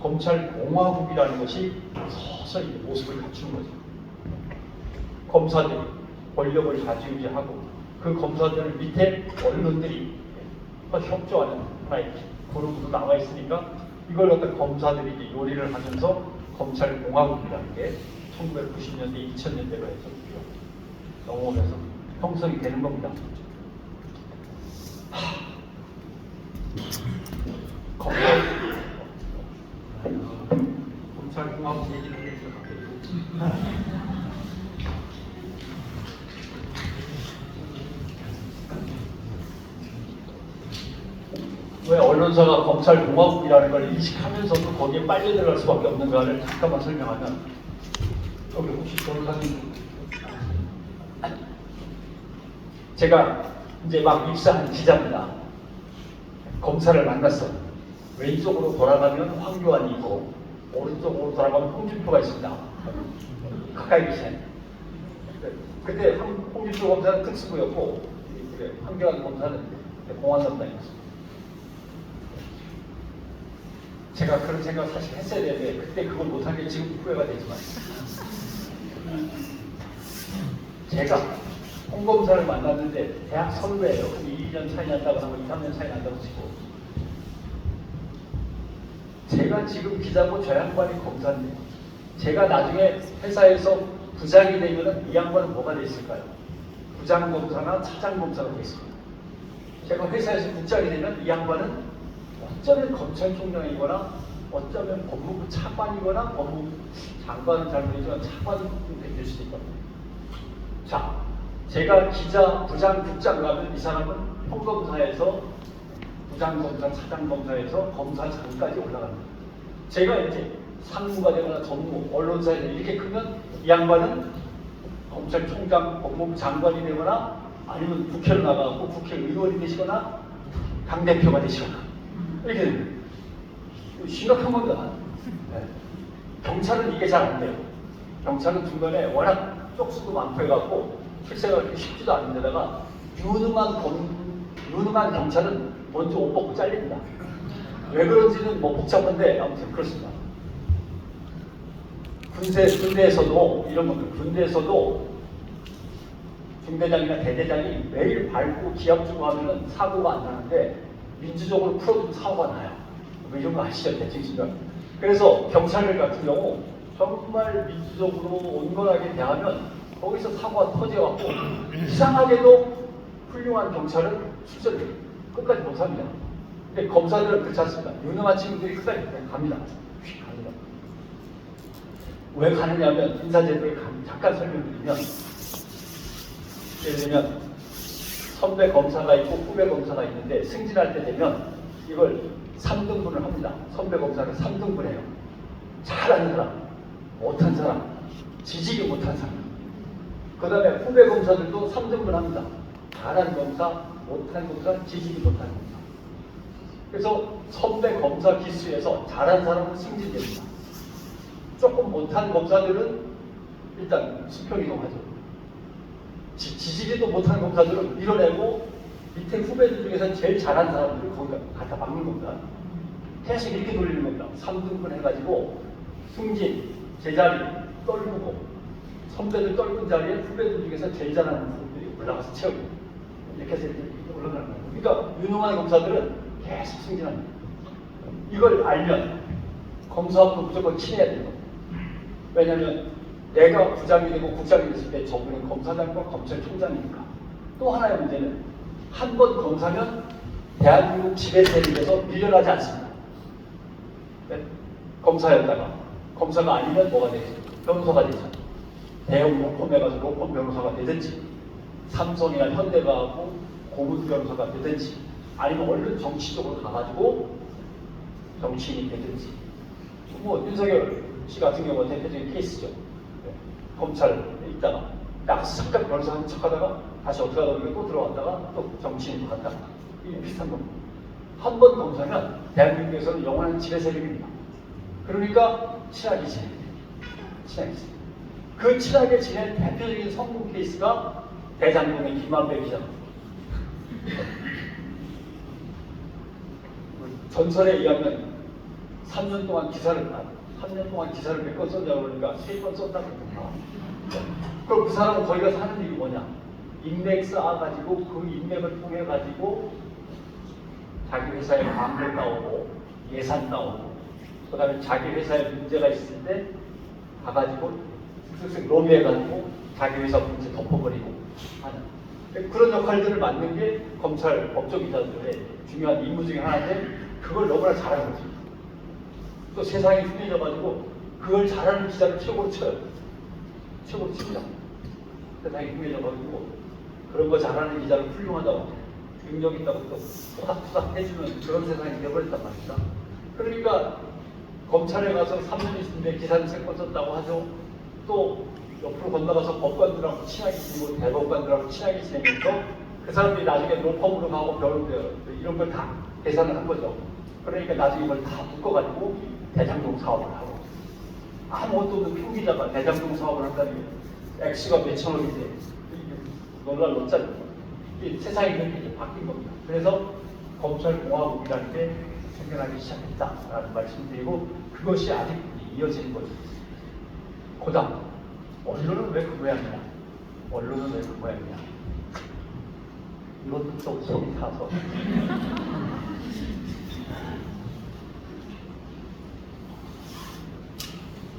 [SPEAKER 2] 검찰 공화국이라는 것이 서서히 모습을 갖추는 거죠. 검사들이 권력을 좌지우지하고 그 검사들 밑에 언론들이 협조하는 하나의 그룹으로 나와 있으니까 이걸 갖다 검사들이 이제 요리를 하면서 검찰 공화국이라는 게 1990년대, 2000년대로 해서 영업해서 형성이 되는 겁니다. 검찰 공화국 얘기를 해서 왜 언론사가 검찰 공화국이라는 걸 인식하면서도 거기에 빨려 들어갈 수밖에 없는가를 잠깐만 설명하면 여기 혹시 돌아가는 제가 이제 막 입사한 기자입니다. 검사를 만났어. 왼쪽으로 돌아가면 황교안이 있고 오른쪽으로 돌아가면 홍준표가 있습니다. 가까이 계시네. 그때 홍준표 검사는 특수부였고 황교안 검사는 공안담당이었어요. 제가 그런 생각을 사실 했어야 되는데 그때 그걸 못한 게 지금 후회가 되지만 제가 홍 검사를 만났는데 대학 선배예요. 2년 차이 난다고 하면 2, 3년 차이 난다고 치고 제가 지금 기자고 저 양반이 검사인데 제가 나중에 회사에서 부장이 되면 이 양반은 뭐가 돼 있을까요? 부장검사나 차장검사가 되겠습니다. 제가 회사에서 국장이 되면 이 양반은 어쩌면 검찰총장이거나 어쩌면 법무부 차관이거나 법무부 장관은 잘 모르지만 차관이 될 수도 있거든요. 자, 제가 기자, 부장, 국장 가면 이 사람은 평검사에서 부장검사, 차장검사에서 검사장까지 올라갑니다. 제가 이제 상무가 되거나 전무, 언론사에 이렇게 크면 이 양반은 검찰총장, 법무부 장관이 되거나 아니면 국회를 나가고 국회의원이 되시거나 당대표가 되시거나 이렇게 됩니다. 심각한 겁니다. 네. 경찰은 이게 잘 안 돼요. 경찰은 중간에 워낙 쪽수도 많고 해갖고 출세가 그렇게 쉽지도 않은 데다가 유능한 경찰은 먼저 옷 벗고 잘립니다. 왜 그런지는 뭐 복잡한데 아무튼 그렇습니다. 군대에서도 이런 것들, 군대에서도 중대장이나 대대장이 매일 밟고 기합 주고 하면은 사고가 안 나는데 민주적으로 풀어두면 사고가 나요. 뭐 이런 거 아시죠? 대칭신경. 그래서 경찰들 같은 경우 정말 민주적으로 온건하게 대하면 거기서 사고가 터져갖고 이상하게도 훌륭한 경찰은 출세를 끝까지 못합니다. 근데 검사들은 그렇지 않습니다. 유능한 친구들이 끝까지 그냥 갑니다. 갑니다. 왜 가느냐면 인사제도를 잠깐 설명드리면 예를 들면 선배 검사가 있고 후배 검사가 있는데 승진할 때 되면 이걸 3등분을 합니다. 선배 검사를 3등분 해요. 잘하는 사람, 못한 사람, 지지기 못한 사람. 그 다음에 후배 검사들도 3등분 합니다. 잘한 검사, 못한 검사, 지지기 못한 검사. 그래서 선배 검사 기수에서 잘한 사람은 승진됩니다. 조금 못한 검사들은 일단 수평 이동하죠. 지지기도 못한 검사들은 밀어내고 밑에 후배들 중에서 제일 잘한 사람들을 거기다 갖다 박는 겁니다. 계속 이렇게 돌리는 겁니다. 3등분 해가지고 승진, 제자리 떨구고 선배들 떨군 자리에 후배들 중에서 제일 잘하는 분들이 올라가서 채우고 이렇게 해서 올라가는 거예요. 그러니까 유능한 검사들은 계속 승진합니다. 이걸 알면 검사하고 무조건 친해야 돼요. 왜냐하면 내가 부장이 되고 국장이 됐을 때 저분은 검사장과 검찰총장이니까. 또 하나의 문제는 한 번 검사면 대한민국 지배세력에서 밀려나지 않습니다. 네? 검사였다가 검사가 아니면 뭐가 되죠? 변호사가 되죠. 대형 로펌해가지고 로펌 변호사가 되든지 삼성이나 현대가 하고 고문 변호사가 되든지 아니면 얼른 정치 쪽으로 가가지고 정치인이 되든지 뭐 윤석열 씨 같은 경우는 대표적인 케이스죠. 네. 검찰에 있다가 나가서 잠깐 변호사 하는 척하다가 다시 어떻게 하다 보면 또 들어갔다가 또 정치인으로 갔다가 이게 비슷한 겁니다. 한 번 검사면 대한민국에서는 영원한 지배 세력입니다. 그러니까 친하게 지내야 돼요. 친하게 지내야 돼요. 그 친하게 지낸 대표적인 성공 케이스가 대장동의 김만배 기자. 전설에 의하면 3년 동안 기사를 몇 건 썼냐고 그러니까 3건 썼다고 그러니까. 그럼 그 사람은 거기 가서 하는 일이 뭐냐? 인맥 쌓아가지고 그 인맥을 통해 가지고 자기 회사에 광고 따오고 예산 따오고 그 다음에 자기 회사에 문제가 있을 때 가가지고 쓱쓱 로비해가지고 자기 회사 문제 덮어버리고 하는 그런 역할들을 맡는 게 검찰 법조기자들의 중요한 임무 중에 하나인데 그걸 너무나 잘하는 거죠. 또 세상이 흔해져가지고 그걸 잘하는 기자를 최고로 쳐요. 최고로 칩니다. 세상이 흔해져가지고 그런 거 잘하는 기자를 훌륭하다고 능력 있다고 또 토닥토닥 해주는 그런 세상이 되어버렸단 말입니다. 그러니까 검찰에 가서 3년 있는데 기사는 3건 썼다고 하죠. 또 옆으로 건너가서 법관들하고 친하게 지내고 대법관들하고 친하게 지내면서 그 사람들이 나중에 로펌으로 가고 이런 걸 다 계산을 한 거죠. 그러니까 나중에 이걸 다 묶어가지고 대장동 사업을 하고 아무것도 없는 표기자가 대장동 사업을 한다는 게 액수가 몇천억인데 놀랄 놓잖아요. 세상이 이렇게 이제 바뀐 겁니다. 그래서 검찰공화국이라는 게 생겨나기 시작했다라는 말씀드리고 그것이 아직 이어지는 거죠. 고작 언론은 왜 그 모양이냐? 언론은 왜 그 모양이냐? 이것도 또 속이 타서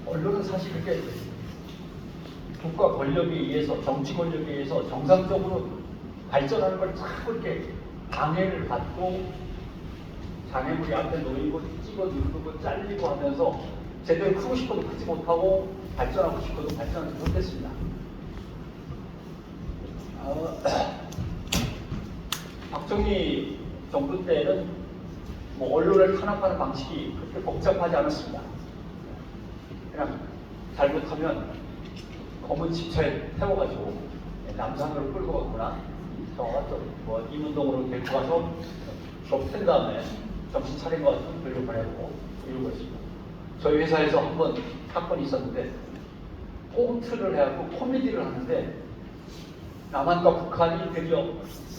[SPEAKER 2] 언론은 사실 그렇게 국가 권력에 의해서 정치 권력에 의해서 정상적으로 발전하는 걸 자꾸 이렇게 방해를 받고 장애물이 앞에 놓이고 찍어 누르고 잘리고 하면서 제대로 크고 싶어도 크지 못하고 발전하고 싶어도 발전하지 못했습니다. 박정희 정부 때는 뭐 언론을 탄압하는 방식이 그렇게 복잡하지 않았습니다. 그냥 잘못하면 검은 집차에 태워가지고 남산으로 끌고 갔구나. 뭐 이문동으로 데리고 가서 좁힌 다음에 정신 차린 것 같으면 돌려보내고 이런 것입니다. 저희 회사에서 한번 사건이 있었는데 꽁트를 해갖고 코미디를 하는데 남한과 북한이 드디어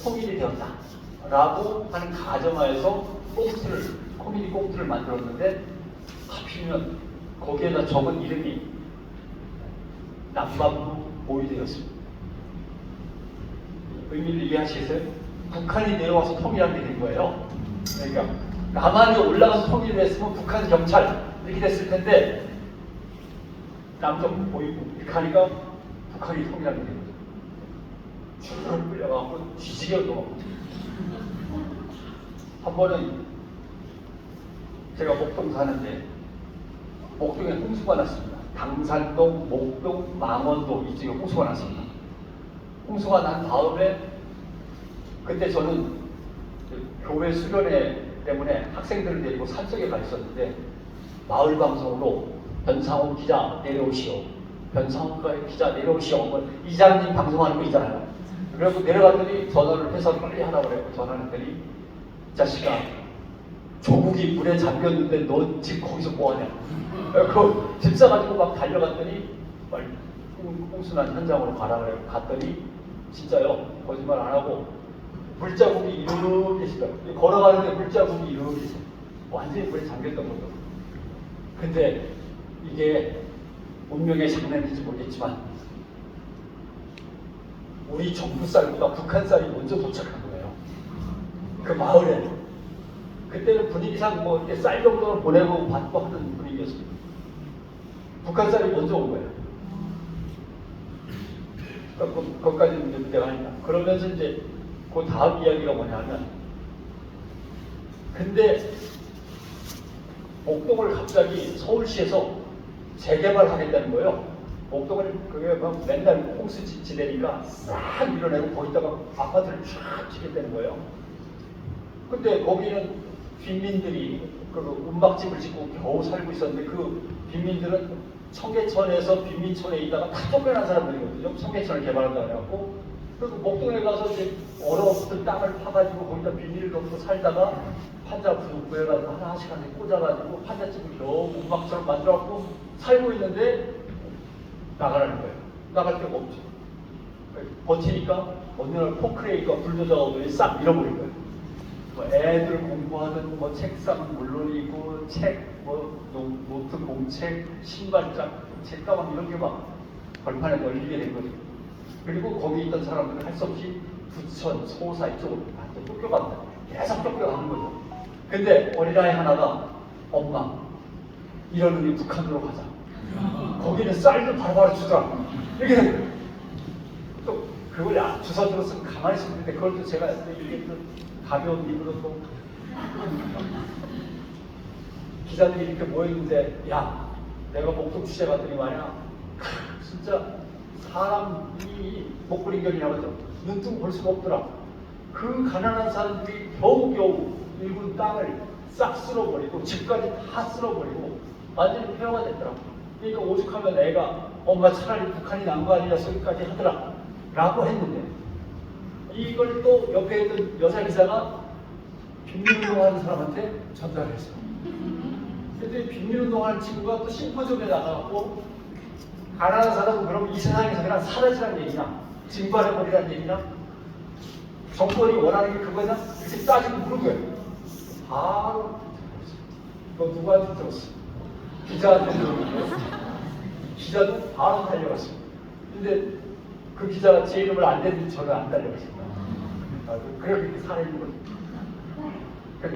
[SPEAKER 2] 통일이 되었다라고 하는 가정하에서 코미디 꽁트를 만들었는데 하필이면 거기에다 적은 이름이 남반부 모의되었습니다. 의미를 이해하시겠어요? 북한이 내려와서 통일한 게 된 거예요. 그러니까 남한이 올라가서 통일을 했으면 북한 경찰 이렇게 됐을 텐데 남쪽 보이고 이렇게 하니까 북한이 통일한 게 된 거죠. 줄을 끌려가고 뒤지겨도 한 번은 제가 목동 사는데 목동에 홍수가 났습니다. 당산동, 목동, 망원동 이쪽에 홍수가 났습니다. 홍수가 난 다음에 그때 저는 교회 수련회 때문에 학생들을 데리고 산속에 가 있었는데 마을 방송으로 변상훈 기자 내려오시오. 변상훈 기자 내려오시오. 뭐 이장님 방송하는 거 있잖아요. 그래서 내려갔더니 전화를 해서 빨리 하라고 그래고 전화를 했더니 이 자식아 조국이 물에 잠겼는데 너 지금 거기서 뭐하냐. 그 집 싸가지고 막 달려갔더니 빨리 홍수난 현장으로 가라 그래고 갔더니 진짜요. 거짓말 안 하고 물자국이 이렇게 있어요. 걸어가는데 물자국이 이렇게 있어요. 완전히 물에 잠겼던 거죠. 근데 이게 운명의 장난인지 모르겠지만 우리 정부 쌀보다 북한 쌀이 먼저 도착한 거예요. 그 마을에. 그때는 분위기상 뭐 이렇게 쌀 정도는 보내고 받고 하는 분위기였습니다. 북한 쌀이 먼저 온 거예요. 거기까지는 문제가 아니다. 그러면서 이제 그 다음 이야기가 뭐냐면 근데 목동을 갑자기 서울시에서 재개발하겠다는 거예요. 목동은 그게 막 맨날 홍수 지대니까 싹 밀어내고 거기다가 아파트를 쫙 짓겠다는 거예요. 근데 거기는 빈민들이 그 은박집을 짓고 겨우 살고 있었는데 그 빈민들은 청계천에서 빈민촌에 있다가 다 쫓겨난 사람들이거든요. 청계천을 개발한다고 해갖고 그리고 목동에 가서 이제 얼어붙은 땅을 파가지고 거기다 비닐을 넣고 살다가 판자부도 구해가지고 하나씩 꽂아가지고 판잣집을 겨우 은박처럼 만들어갖고 살고 있는데 나가라는 거예요. 나갈 데가 없죠. 버티니까 어느 날 포크레인과 불도저가 오더니 싹 밀어버린 거예요. 뭐 애들 공부하던 뭐 책상은 물론이고 뭐 노트 공책, 신발장, 책가방 이런 게 막 벌판에 널리게 된 거죠. 그리고 거기 있던 사람들은 할 수 없이 부천, 소사 이쪽으로 완전 쫓겨간다. 계속 쫓겨가는 거죠. 근데 어린아이 하나가 엄마 이러느니 북한으로 가자. 거기는 쌀도 바로바로 주더라고. 이렇게 또 그걸 주워 들었으면 가만히 있었는데 그걸 또 제가 이렇게 또 가벼운 입으로 또 기자들이 이렇게 모여있는데 야 내가 목동 취재 갔더니 말이야 진짜 사람이 목구링견이라고 하죠. 눈뜨고 볼 수가 없더라. 그 가난한 사람들이 겨우겨우 일군 땅을 싹 쓸어버리고 집까지 다 쓸어버리고 완전히 폐허가 됐더라. 그러니까 오죽하면 애가 엄마 차라리 북한이 난 거 아니냐 소리까지 하더라 라고 했는데 이걸 또 옆에 있는 여자 기자가 빈민운동하는 사람한테 전달했어. 근데 빈민운동하는 친구가 또 심포지엄에 나가갖고 가난한 사람은 그럼 이 세상에서 그냥 사라지라는 얘기냐, 증발해버리라는 얘기냐, 정권이 원하는 게 그거냐, 이렇게 따지고 물은 거예요. 바로 너 누구한테 들었어? 기자한테 들었는데 기자도 바로 달려갔어요. 근데 그 기자가 제 이름을 안 대는데 저는 안 달려갔습니다. 그렇게 살아있는 거죠.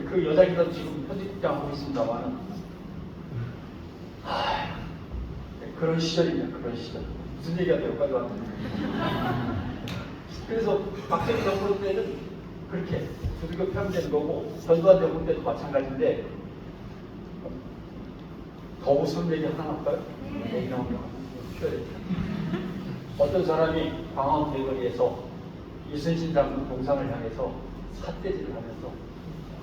[SPEAKER 2] 그 여자 기자도 지금 편집국장 하고 있습니다만 그런 시절입니다. 그런 시절. 무슨 얘기가 여기까지 왔는데. 그래서 박정희 정부 때는 그렇게 두들겨 패면 거고 전두환 정부 때도 마찬가지인데 더 웃음 얘기 하나 할까요? 얘기 나오면 필요해요. 어떤 사람이 광화문 대거리에서 이순신 장군 동상을 향해서 삿대질을 하면서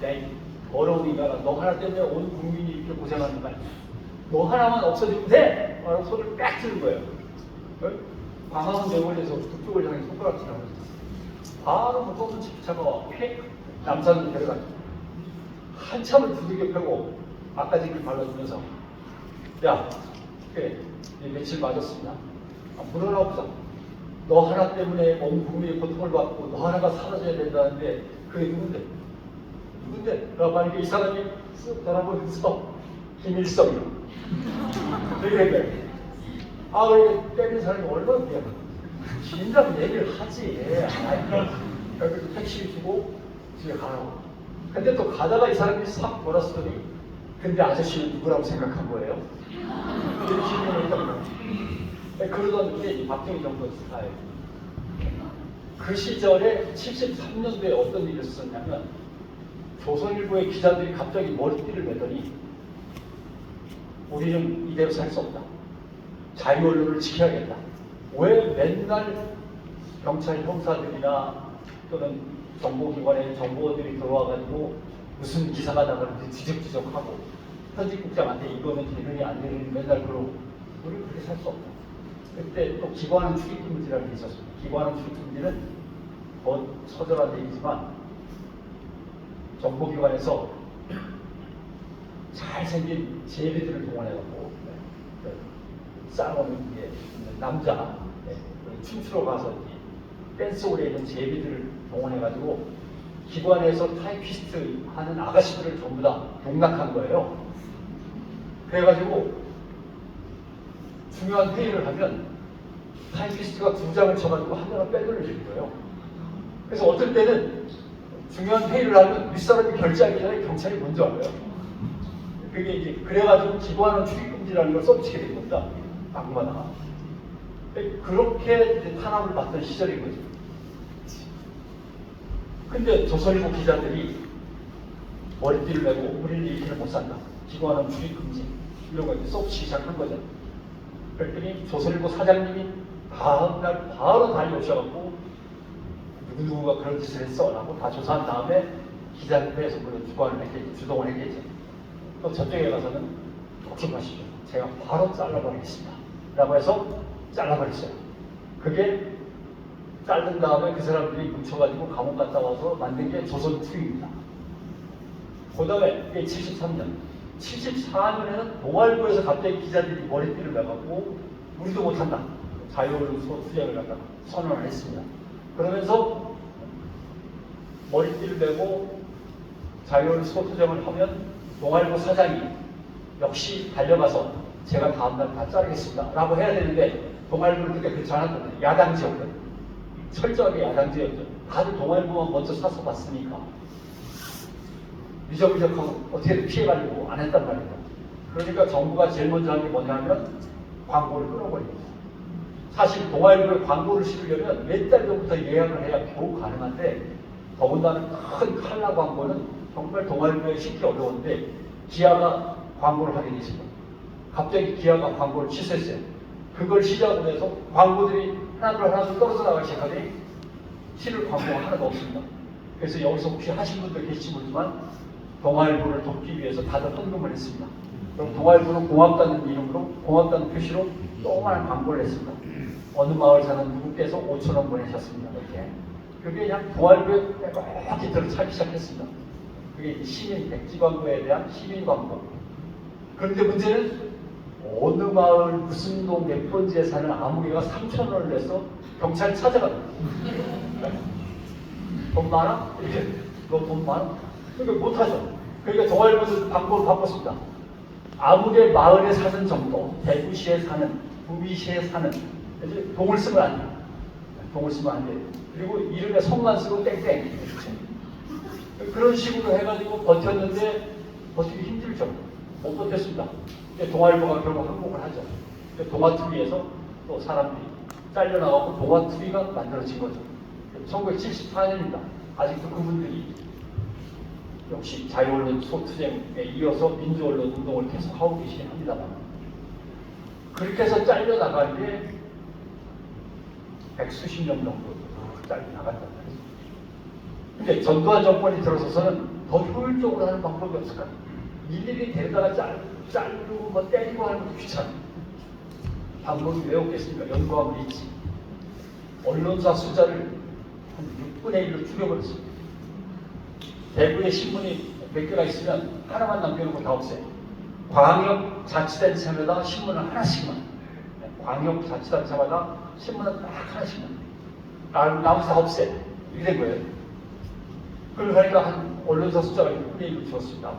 [SPEAKER 2] 야, 어려운 인간아, 너 하나 때문에 온 국민이 이렇게 고생하는 거 아니야? 너 하나만 없어지면 돼! 라고 소리를 빽 지른 거예요. 광화문 대거리에서 그쪽을 향해 손가락질을 하면서 바로 그 ጦ는 집차가 휙 남산으로 데려가죠. 한참을 두들겨 펴고 아까 지금 발라주면서 야, 그래, 며칠 맞았습니다. 물어나 보자. 너 하나 때문에 온 국민이 고통을 받고 너 하나가 사라져야 된다는데 그게 누군데? 누군데? 라고 하니까 이 사람이 쓱 돌아보면서 김일성이요. 이렇게 된 거예요. 그렇게 때리는 사람이 얼마나 미안해. 진작 얘기를 하지. 여기 택시 주고 집에 가라고. 근데 또 가다가 이 사람이 싹 돌았더니 근데 아저씨는 누구라고 생각한 거예요? 이렇게 질문을 했던 거예요. 그러던 게 박정희 정부 스타일. 그 시절에 73년도에 어떤 일이 있었냐면 조선일보의 기자들이 갑자기 머리띠를 매더니 우리는 이대로 살 수 없다. 자유 언론을 지켜야겠다. 왜 맨날 경찰 형사들이나 또는 정보기관의 정보들이 들어와가지고 무슨 기사가 나가는지 지적지적하고 편집국장한테 이거는 대응이 안 되는 맨날 그러고 우리는 그렇게 살 수 없다. 그때 또 기관은 출입금지라는 게 있었습니다. 기관은 출입금지는 더 처절한 얘기지만 정보기관에서 잘생긴 제비들을 동원해갖고 싸우는 남자 춤추러 가서 댄스홀에 있는 제비들을 동원해가지고 기관에서 타이피스트 하는 아가씨들을 전부 다 농락한 거예요. 그래가지고 중요한 회의를 하면 타이피스트가 두 장을 쳐가지고 한 장을 빼돌려주는 거예요. 그래서 어떨 때는 중요한 회의를 하면 윗사람이 결제하기 전에 경찰이 먼저 와요. 그게 이제 그래가지고 기관은 출입금지라는 걸 써붙이게 된 겁니다. 막마다. 그렇게 이제 탄압을 받던 시절인 거죠. 근데 조선일보 기자들이 머리띠를 메고 우리는 이렇게는 못 산다. 기관은 출입금지. 이런 거 이제 써붙이기 시작한 거죠. 그랬더니 조선일보 사장님이 다음날 바로 달려오셔갖고 누구누구가 그런 짓을 했어 라고 다 조사한 다음에 기자협회에서 물론 주관을 했겠죠. 주동을 했겠죠. 또 저쪽에 가서는 걱정하시죠. 제가 바로 잘라버리겠습니다. 라고 해서 잘라버렸어요. 그게 자른 다음에 그 사람들이 뭉쳐가지고 감옥 갔다 와서 만든 게 조선투입니다. 그 다음에 73년. 74년에는 동아일보에서 갑자기 기자들이 머리띠를 매갖고 우리도 못한다. 자유언론 투쟁을 갖다가 선언을 했습니다. 그러면서 머리띠를 메고 자유언론 투쟁을 하면 동아일보 사장이 역시 달려가서 제가 다음날 다 자르겠습니다. 라고 해야 되는데 동아일보는 그때 그렇지 않았거든요. 야당지였거든요. 철저하게 야당지였죠. 다들 동아일보만 먼저 사서 봤으니까. 미적미적하고 어떻게든 피해가지고 안 했단 말이에요. 그러니까 정부가 제일 먼저 한 게 뭐냐면 광고를 끊어버립니다. 사실 동아일보에 광고를 실으려면 몇 달 전부터 예약을 해야 겨우 가능한데 더군다나 큰 칼라 광고는 정말 동아일보에 싣기 어려운데 기아가 광고를 하게 됐습니다. 갑자기 기아가 광고를 취소했어요. 그걸 시작으로 해서 광고들이 하나둘 떨어져 나가기 시작하더니 실을 광고가 하나도 없습니다. 그래서 여기서 혹시 하신 분들 계실지 모르지만 동아일보를 돕기 위해서 다들 헌금을 했습니다. 그럼 동아일보는 고맙다는 이름으로 고맙다는 표시로 조그마한 광고를 했습니다. 어느 마을 사는 누구께서 5,000원 보내셨습니다. 이렇게. 그게 그냥 동아일보에 꽉 들어차기 시작했습니다. 그게 시민 백지광고에 대한 시민 광고. 그런데 문제는 어느 마을 무슨 동 몇 번지에 사는 아무개가 3,000원을 내서 경찰 찾아갑니다. 돈 많아? 이렇게 너 돈 많아? 그러니까 못하죠. 그러니까 동아일보는 방법을 바꿨습니다. 아무개 마을에 사는 정도, 대구시에 사는, 구미시에 사는, 이제 동을 쓰면 안 돼. 동을 쓰면 안 돼. 그리고 이름에 성만 쓰고 땡땡. 그런 식으로 해가지고 버텼는데 버티기 힘들죠. 못 버텼습니다. 동아일보가 결국 항복을 하죠. 동아TV에서 또 사람들이 잘려나가고 동아TV가 만들어진 거죠. 1974년입니다. 아직도 그분들이 역시 자유언론 소투쟁에 이어서 민주언론 운동을 계속 하고 계시긴 합니다만, 그렇게 해서 잘려나간 게 백수십 년 정도 잘려나갔단 말이죠. 근데 전두환 정권이 들어서서는 더 효율적으로 하는 방법이 없을까요? 일일이 데려다가 자르고 뭐 때리고 하는 것도 귀찮아. 방법이 왜 없겠습니까? 연구하면 있지. 언론사 숫자를 한 6분의 1로 줄여버렸습니다. 대구에 신문이 몇 개가 있으면 하나만 남겨놓고 다 없애요. 광역자치단체마다 신문을 하나씩만. 광역자치단체마다 신문을 딱 하나씩만. 나머지 다 없애. 이렇게 된 거예요. 그러니까 한 언론사 숫자가 6분의 1로 줄었습니다.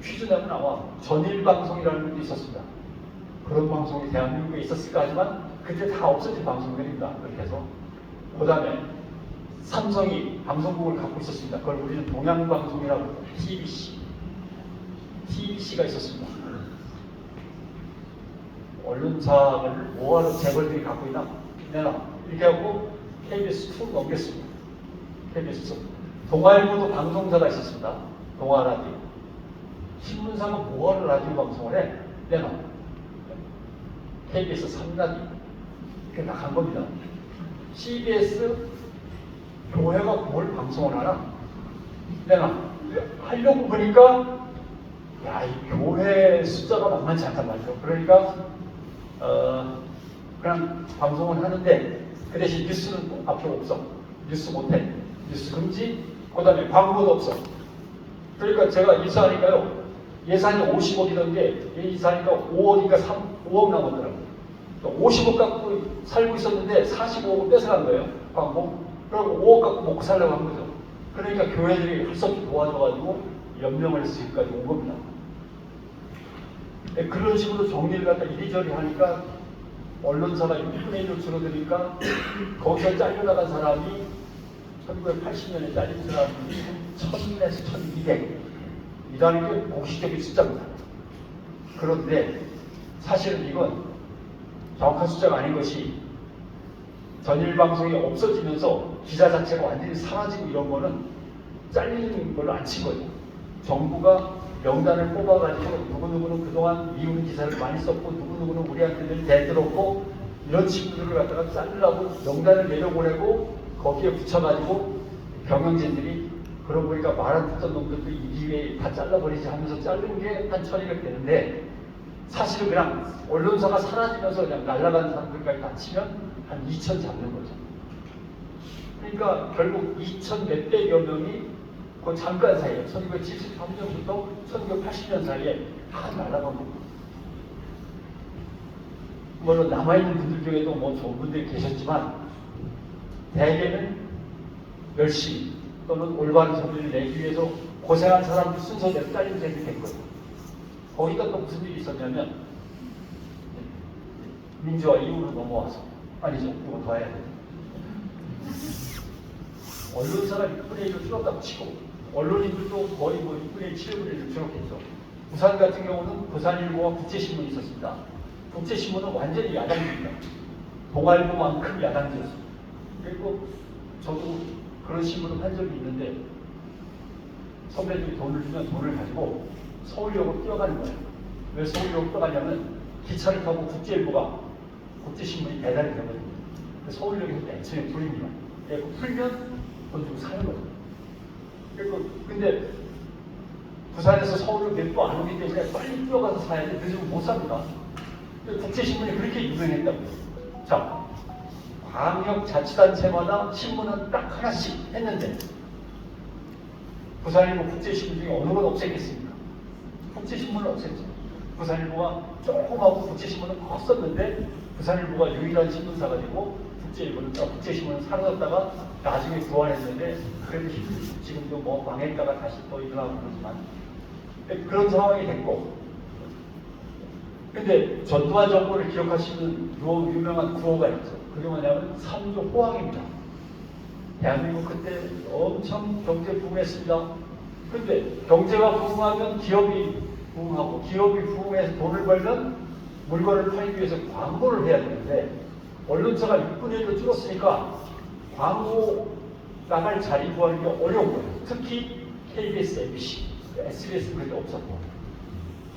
[SPEAKER 2] 퀴즈 내면 나와. 전일방송이라는 것도 있었습니다. 그런 방송이 대한민국에 있었을까 하지만 그때 다 없어진 방송들입니다. 그렇게 해서 그 다음에 삼성이 방송국을 갖고 있었습니다. 그걸 우리는 동양방송이라고 해요. TBC가 있었습니다. 언론사를 뭐하러 재벌들이 갖고 있나? 내놔. 이렇게 하고 KBS 2 넘겼습니다. KBS 2. 동아일보도 방송사가 있었습니다. 동아라디오. 신문사가 뭐하러 라디오 방송을 해? 내놔. KBS 3라디오. 이렇게 나간 겁니다. CBS 교회가 뭘 방송을 하나? 내가 하려고 보니까 야, 이 교회 숫자가 만만치 않단 말이죠. 그러니까 그냥 방송을 하는데 그 대신 뉴스는 앞으로 없어. 뉴스 못해. 뉴스 금지. 그 다음에 광고도 없어. 그러니까 제가 이사하니까요. 예산이 50억이던 게 이사하니까 5억인가 5억 남았더라고요. 50억 갖고 살고 있었는데 45억을 뺏어간 거예요. 광고. 그리고 5억 갖고 먹고 살려고 한 거죠. 그러니까 교회들이 할 수 없이 도와줘가지고 연명을 지금까지 온 겁니다. 그런 식으로 정리를 갖다 이리저리 하니까 언론사가 6분의 1로 줄어드니까 거기서 잘려나간 사람이 1980년에 잘린 사람이 1000에서 1200 이라는 게 공식적인 숫자입니다. 그런데 사실은 이건 정확한 숫자가 아닌 것이 전일방송이 없어지면서 기자 자체가 완전히 사라지고 이런 거는 잘리는 걸로 안 친 거죠. 정부가 명단을 뽑아가지고 누구누구는 그동안 미운 기사를 많이 썼고 누구누구는 우리한테는 대들었고 이런 친구들을 갖다가 자르라고 명단을 내려보내고 거기에 붙여가지고 경영진들이 그러고 보니까 말 안 듣던 놈들도 이기회에 다 잘라버리지 하면서 자른 게 한 1200 되는데 사실은 그냥 언론사가 사라지면서 그냥 날아간 사람들까지 다 치면 한 2000 잡는 거죠. 그러니까 결국 2000 몇백여 명이 그 잠깐 사이에 1973년부터 1980년 사이에 다 날아간 겁니다. 물론 남아있는 분들 중에도 뭐 좋은 분들이 계셨지만 대개는 열심히 또는 올바른 소리를 내기 위해서 고생한 사람들 순서대로 잘리면서 이렇게 된 거예요. 거기다 또 무슨 일이 있었냐면 민주화 이후로 넘어와서 아니죠. 이거 더 해야 돼요. 언론사가 6분의 1로 줄었다고 치고 언론인들도 거의 뭐 6분의 1, 7분의 1로 줄었겠죠. 부산 같은 경우는 부산일보와 국제신문이 있었습니다. 국제신문은 완전히 야당입니다. 동아일보만큼 야당이었습니다. 그리고 저도 그런 신문을 한 적이 있는데 선배들이 돈을 주면 돈을 가지고 서울역으로 뛰어가는 거예요. 왜 서울역으로 뛰어가냐면 기차를 타고 국제일보가 국제신문이 배달이 되거든요. 서울역에서 맨 처음에 풀립니다. 풀면 돈 주고 사는 거죠. 근데 부산에서 서울로 몇 번 안 오기 때문에 빨리 뛰어가서 사야 돼. 늦으면 못 삽니다. 국제신문이 그렇게 유명했다고요. 자, 광역자치단체마다 신문은 딱 하나씩 했는데 부산일보 국제신문 중에 어느 건 없앴겠습니까? 국제신문을 없앴죠. 부산일보가 조금하고 국제신문은 컸었는데 부산일보가 유일한 신문사가 되고 국제신문은 사라졌다가 나중에 구원했는데 그래도 지금도 뭐 망했다가 다시 또 일어나고 그러지만 그런 상황이 됐고, 근데 전두환 정부를 기억하시는 요 유명한 구호가 있죠. 그게 뭐냐면 삼조 호황입니다. 대한민국 그때 엄청 경제 부흥했습니다. 근데 경제가 부흥하면 기업이 부흥하고, 기업이 부흥해서 돈을 벌면 물건을 팔기 위해서 광고를 해야 되는데 언론사가 6분의 1로 줄었으니까 광고 나갈 자리 구하는 게 어려운 거예요. 특히 KBS, MBC, SBS는 그게 없었고,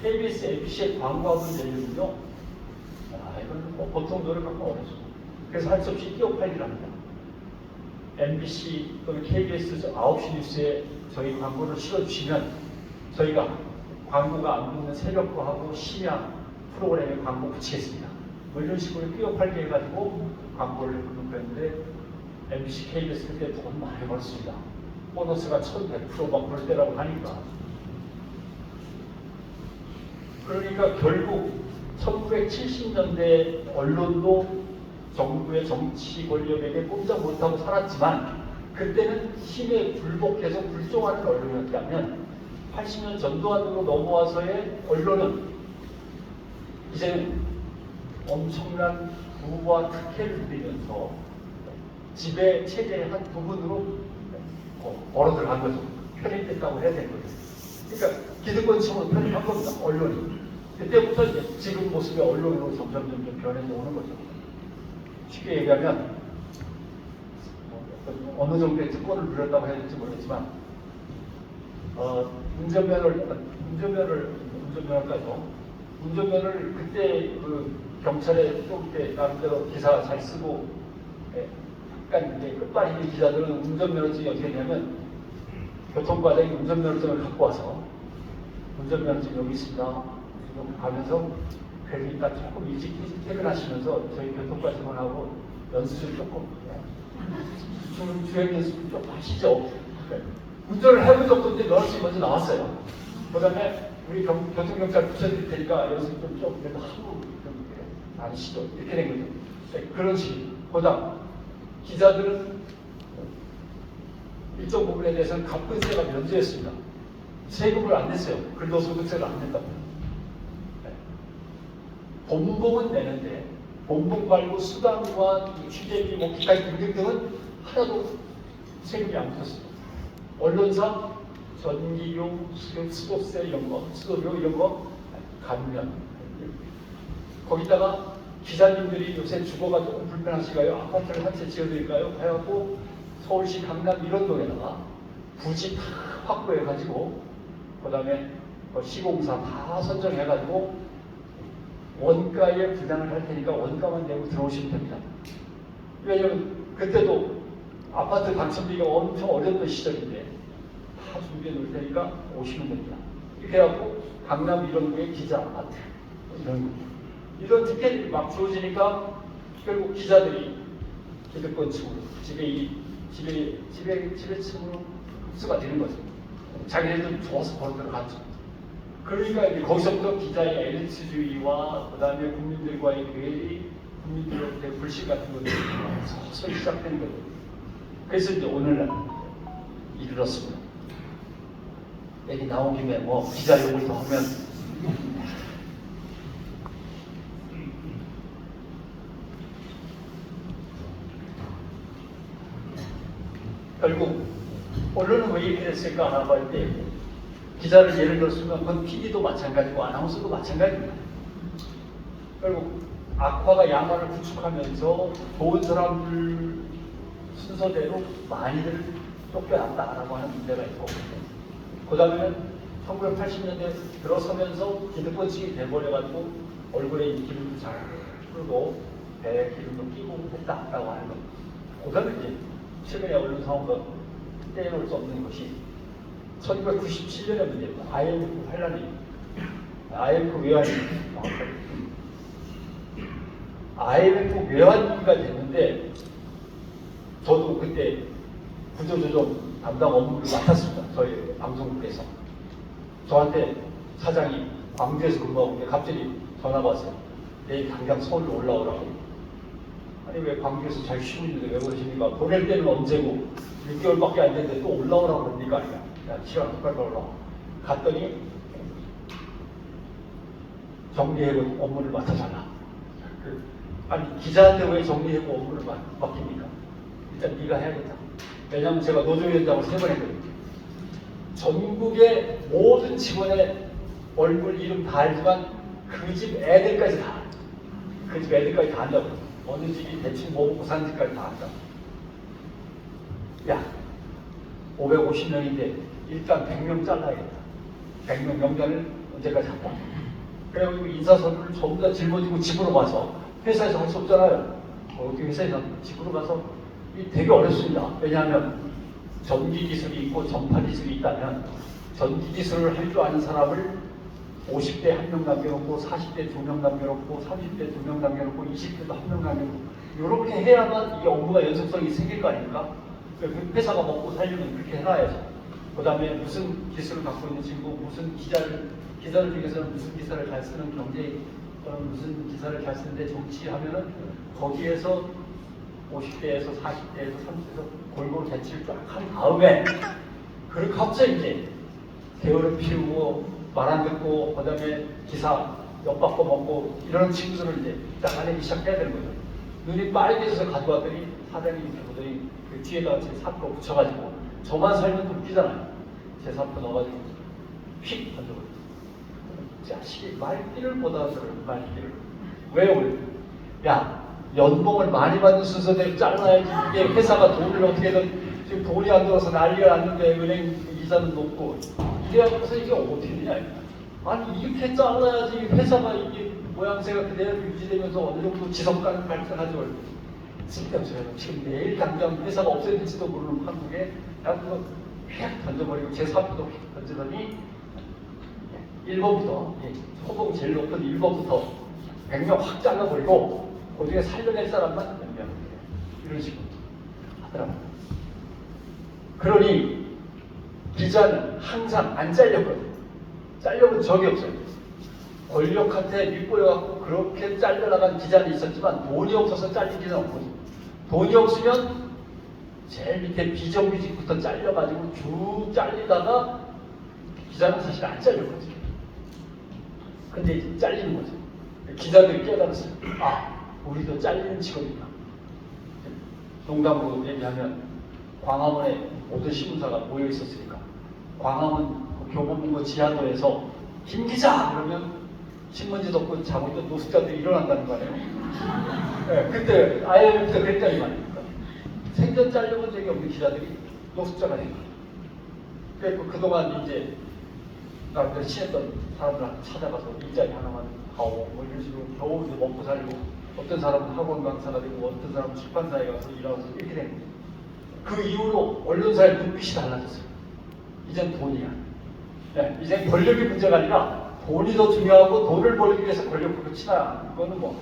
[SPEAKER 2] KBS, MBC의 광고하고 내려면요, 이건 뭐 보통 노력하면 어렵죠. 그래서 할 수 없이 끼어 팔기를 합니다. MBC 또는 KBS 9시 뉴스에 저희 광고를 실어주시면 저희가 광고가 안 붙는 새벽부하고 심야 프로그램에 광고 붙이겠습니다. 뭐 이런 식으로 끼어 팔기 해가지고 광고를 붙였는데 MBC, KBS 그때 돈 많이 벌었습니다. 보너스가 1100% 막 그럴 때라고 하니까. 그러니까 결국 1970년대 언론도 정부의 정치 권력에게 꼼짝 못하고 살았지만 그때는 힘에 굴복해서 불종하는 언론이었다면 80년 전두환으로 넘어와서의 언론은 이제는 엄청난 부와 특혜를 누리면서 지배 체제의 한 부분으로 벌어들어간 거죠. 편입됐다고 해야 되는 거죠. 그러니까 기득권층으로 편입한 겁니다. 언론이. 그때부터 이제 지금 모습의 언론으로 점점 변해서 오는 거죠. 쉽게 얘기하면 어느 정도의 특권을 누렸다고 해야 될지 모르겠지만 운전면허를 그때 그 경찰에 쏠 때 나름대로 기사 잘 쓰고 약간 이제 끝발잇는 기자들은 운전면허증이 어떻게 되냐면 교통과장이 운전면허증을 갖고 와서 운전면허증 여기 있습니다. 이거 가면서 그러니까 조금 일찍 퇴근하시면서 저희 교통과 직원하고 연습을 조금 주행 연습을 좀 하시죠. 운전을 해본 적도 없는데 면허증이 먼저 나왔어요. 그 다음에 우리 교통경찰 붙여드릴 테니까 연습 좀 그래도 하고 좀 아시죠? 이렇게 된 거죠. 네, 그런 식이에요. 그다음 기자들은 일정 부분에 대해서는 갑근세가 면제했습니다. 세금을 안 냈어요. 근로소득세를 안 냈다고. 네. 본봉은 내는데 본봉 말고 수당과 취재비, 뭐 기타 등등은 하나도 세금이 안 붙었습니다. 언론사 전기료, 수도세 이런 거, 수도료 이런 거 감면. 거기다가 기자님들이 요새 주거가 조금 불편하시가요? 아파트를 한 채 지어드릴까요? 해갖고 서울시 강남 이런동에다가 부지 다 확보해가지고 그 다음에 시공사 다 선정해가지고 원가에 분양을 할 테니까 원가만 내고 들어오시면 됩니다. 왜냐면 그때도 아파트 당첨되기가 엄청 어려웠던 시절인데 다 준비해 놓을 테니까 오시면 됩니다. 이렇게 해갖고 강남 이런동의 기자 아파트 이런 티켓이 막 주어지니까 결국 기자들이 기득권층으로 지배층으로 흡수가 되는 거죠. 자기네들 좋아서 벌어 들어갔죠. 그러니까 이제 거기서부터 기자의 엘리트주의와 그 다음에 국민들과의 괴리, 국민들의 불신 같은 것들이 서서히 시작된 거예요. 그래서 이제 오늘날 이르렀습니다. 얘기 나온 김에 뭐 기자 욕을 더 하면 결국 언론은 왜 이렇게 됐을까 하고 할 때 기자를 예를 들었으면 그건 PD도 마찬가지고 아나운서도 마찬가지입니다. 결국 악화가 양화를 구축하면서 좋은 사람들 순서대로 많이들 쫓겨났다라고 하는 문제가 있고, 그 다음에는 1980년대 들어서면서 기득권층이 돼버려가지고 얼굴에 기름도 잘 흐르고 배에 기름도 끼고 했다라고 하는 것. 그 다음에 이제 최근에 언론 상황과 떼놓을 수 없는 것이 1997년의 문제입니다. IMF 환란이 IMF 외환위 IMF 외환위기가 됐는데 저도 그때 구조조정 담당 업무를 맡았습니다. 저희 방송국에서. 저한테 사장이 광주에서 근무하고 있는데 갑자기 전화가 왔어요. 내일 당장 서울로 올라오라고. 아니 왜 광주에서 잘 쉬고 있는데 왜 그러십니까? 보낼 때는 언제고 6개월밖에 안 됐는데 또 올라오라고 그러니까 아니야. 야 시간 빨리 올라와. 갔더니 정리해고 업무를 맡아달라. 아니 기자한테 왜 정리해고 업무를 맡깁니까? 일단 네가 해야겠다. 왜냐하면 제가 노조위원장을 3번 했거든요. 전국의 모든 직원의 얼굴 이름 다 알지만 그 집 애들까지 다 알아. 그 집 애들까지 다 안다고. 어느 집이 대충 뭐 먹고 사는 집까지 다 안다. 야 550명인데 일단 100명 잘라야겠다. 100명 명단을 언제까지 한다. 그래가지고 인사서류를 전부 다 짊어지고 집으로 가서 회사에서 할 수 없잖아요. 어떻게 회사에서 집으로 가서 이 되게 어렵습니다. 왜냐하면 전기 기술이 있고 전파 기술이 있다면 전기 기술을 할 줄 아는 사람을 50대 1명 남겨놓고 40대 2명 남겨놓고 30대 2명 남겨놓고 20대도 1명 남겨놓고 이렇게 해야만 이 업무가 연속성이 생길 거 아닙니까? 회사가 먹고 살려면 그렇게 해놔야죠. 그 다음에 무슨 기술을 갖고 있는 친구, 무슨 기자들 중에서는 무슨 기사를 잘 쓰는 경제, 무슨 기사를 잘 쓰는데 정치하면은 거기에서 50대에서 40대에서 30대에서 골고루 배치를 쫙 한 다음에 그렇게 합쳐 이제 대우를 피우고 말 안 듣고 그 다음에 기사 엿바꿔 먹고 이런 친구들을 이제 나가내기 시작해야 되는 거죠. 눈이 빨개져서 가져왔더니 사장님이 이렇게 보더니 그 뒤에다가 제 사표 붙여가지고 저만 살면 또 웃기잖아요. 제 사표 넣어가지고 휙 던져버렸어요. 자식이 말귀를 못 알아들어요. 말귀를. 왜 그래? 야 연봉을 많이 받는 순서대로 잘라야지. 이게 회사가 돈을 어떻게든 지금 돈이 안 들어서 난리가 났는데 은행 이자는 높고 이래갖고서 이게 어떻게 되냐. 아니 이렇게 잘라야지 회사가 이게 모양새가 그대로 유지되면서 어느 정도 지속가능 발전하죠. 쓸데없어요. 지금 내일 당장 회사가 없어질지도 모르는 한국에 그거 휙 던져버리고 제 사표도 휙 던지더니 1번부터 소득 제일 높은 1번부터 100명 확 잘라버리고 그 중에 살려낼 사람만 몇 명 이런 식으로 하더라고요. 그러니 기자는 항상 안 잘렸거든요. 잘려본 적이 없어요. 권력한테 밑보여갖고 그렇게 잘려나간 기자는 있었지만 돈이 없어서 잘리지는 않거든요. 돈이 없으면 제일 밑에 비정규직부터 잘려가지고 쭉 잘리다가 기자는 사실 안 잘렸거든요. 근데 이제 잘리는 거죠. 기자들이 깨달았어요. 아, 우리도 잘리는 직업이다. 농담으로 얘기하면 광화문에 모든 신문사가 모여 있었으니까 광화문 교보문고 지하도에서 김 기자! 그러면 신문지 덮고 자고 있던 노숙자들이 일어난다는 거 아니에요? 네, 그때 IMF가 그랬다는 거 아닙니까? 생전 잘려본 적이 없는 기자들이 노숙자가 된 거예요. 그래서 그동안 이제 나한테 친했던 사람들한테 찾아가서 일자리 하나만 가고 뭐 이런 식으로 겨우 이제 먹고 살고 어떤 사람은 학원 강사가 되고 어떤 사람은 출판사에 가서 일하고 이렇게 된 거예요. 그 이후로 언론사의 눈빛이 달라졌어요. 이젠 돈이야. 네, 이젠 권력이 문제가 아니라 돈이 더 중요하고 돈을 벌기 위해서 권력으로 치나 이거는 뭐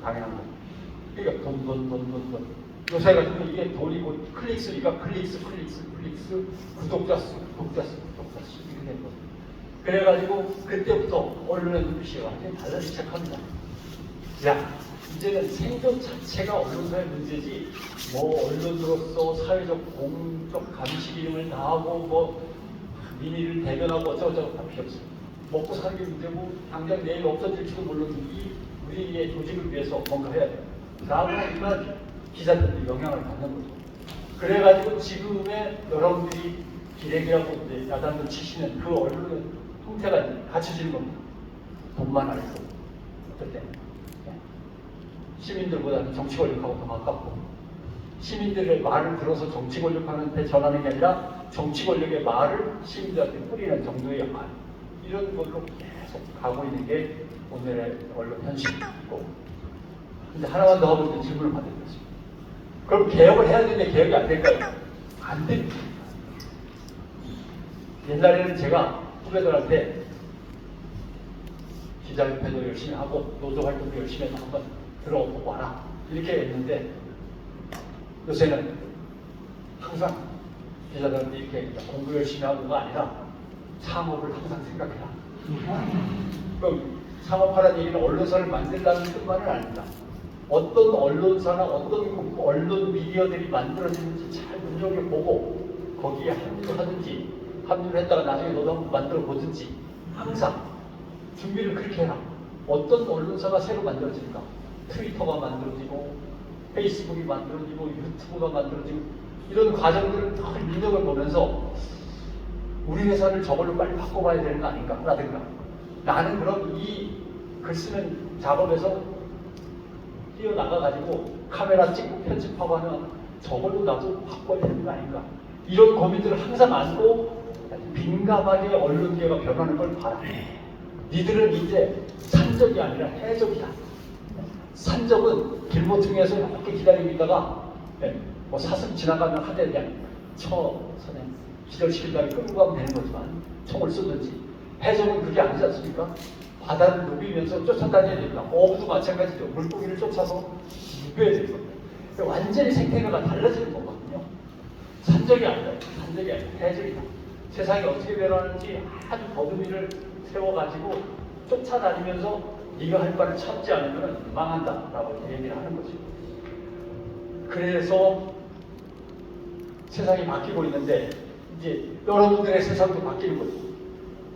[SPEAKER 2] 당연한 거예요. 그러니까 돈. 요새 같은 거 이게 돈이 뭐 클릭수니까 클릭수, 구독자 수 이렇게 된 거예요. 그래가지고 그때부터 언론의 눈빛이 완전히 달라지기 시작합니다. 야, 이제는 생존 자체가 언론사의 문제지 뭐 언론으로서 사회적 공적 감시 기능을 다하고 뭐 민의를 대변하고 어쩌고저쩌고 다 필요 없어요. 먹고 사는 게 문제고 당장 내일 없어질지도 모르는 이 우리의 조직을 위해서 뭔가 해야 돼요. 다음에는 기자들도 영향을 받는 거죠. 그래가지고 지금의 여러분들이 기레기라고 이제 야단을 치시는 그 언론의 형태가 갖춰지는 겁니다. 돈만 알고 어떨 때 시민들보다는 정치 권력하고 더 가깝고 시민들의 말을 들어서 정치 권력한테 전하는 게 아니라 정치 권력의 말을 시민들한테 뿌리는 정도의 역할 이런 걸로 계속 가고 있는 게 오늘의 언론 현실이고 근데 하나만 더 하고 질문을 받는 것입니다. 그럼 개혁을 해야 되는데 개혁이 안 될까요? 안 됩니다. 옛날에는 제가 후배들한테 기자협회도 열심히 하고 노조활동도 열심히 해서 한번 들어오고 와라 이렇게 했는데 요새는 항상 기자들한테 이렇게 공부 열심히 하고가 아니라 창업을 항상 생각해라. 그럼 창업하라는 얘기는 언론사를 만들라는 뜻만은 아닙니다. 어떤 언론사나 어떤 언론 미디어들이 만들어지는지 잘 눈여겨보고 거기에 합류를 했다가 나중에 너도 한번 만들어 보든지 항상 준비를 그렇게 해라. 어떤 언론사가 새로 만들어질까? 트위터가 만들어지고 페이스북이 만들어지고 유튜브가 만들어지고 이런 과정들을 다 눈여겨보면서 우리 회사를 저걸로 빨리 바꿔봐야 되는 거 아닌가? 라든가 나는 그럼 이 글 쓰는 작업에서 뛰어나가가지고 카메라 찍고 편집하고 하면 저걸로 나도 바꿔야 되는 거 아닌가? 이런 고민들을 항상 안고 민감하게 언론계가 변하는 걸 봐라. 니들은 이제 산적이 아니라 해적이다. 산적은 길모퉁이에서 이렇게 기다리고 있다가 뭐 사슴 지나가면 하대 그냥 그냥 기절시킨 다음에 끌고 가면 되는 거지만 총을 쏘든지 해적은 그게 아니지 않습니까? 바다를 누비면서 쫓아다녀야 됩니다. 어부도 마찬가지죠. 물고기를 쫓아서 누벼야 되는 겁니다. 완전히 생태계가 달라지는 거거든요. 산적이 아니다. 산적이 아니라 해적이다. 세상이 어떻게 변하는지 아주 거두미를 세워가지고 쫓아다니면서 네가 할 바를 찾지 않으면 망한다라고 얘기를 하는 거죠. 그래서 세상이 바뀌고 있는데 이제 여러분들의 세상도 바뀌는 거죠.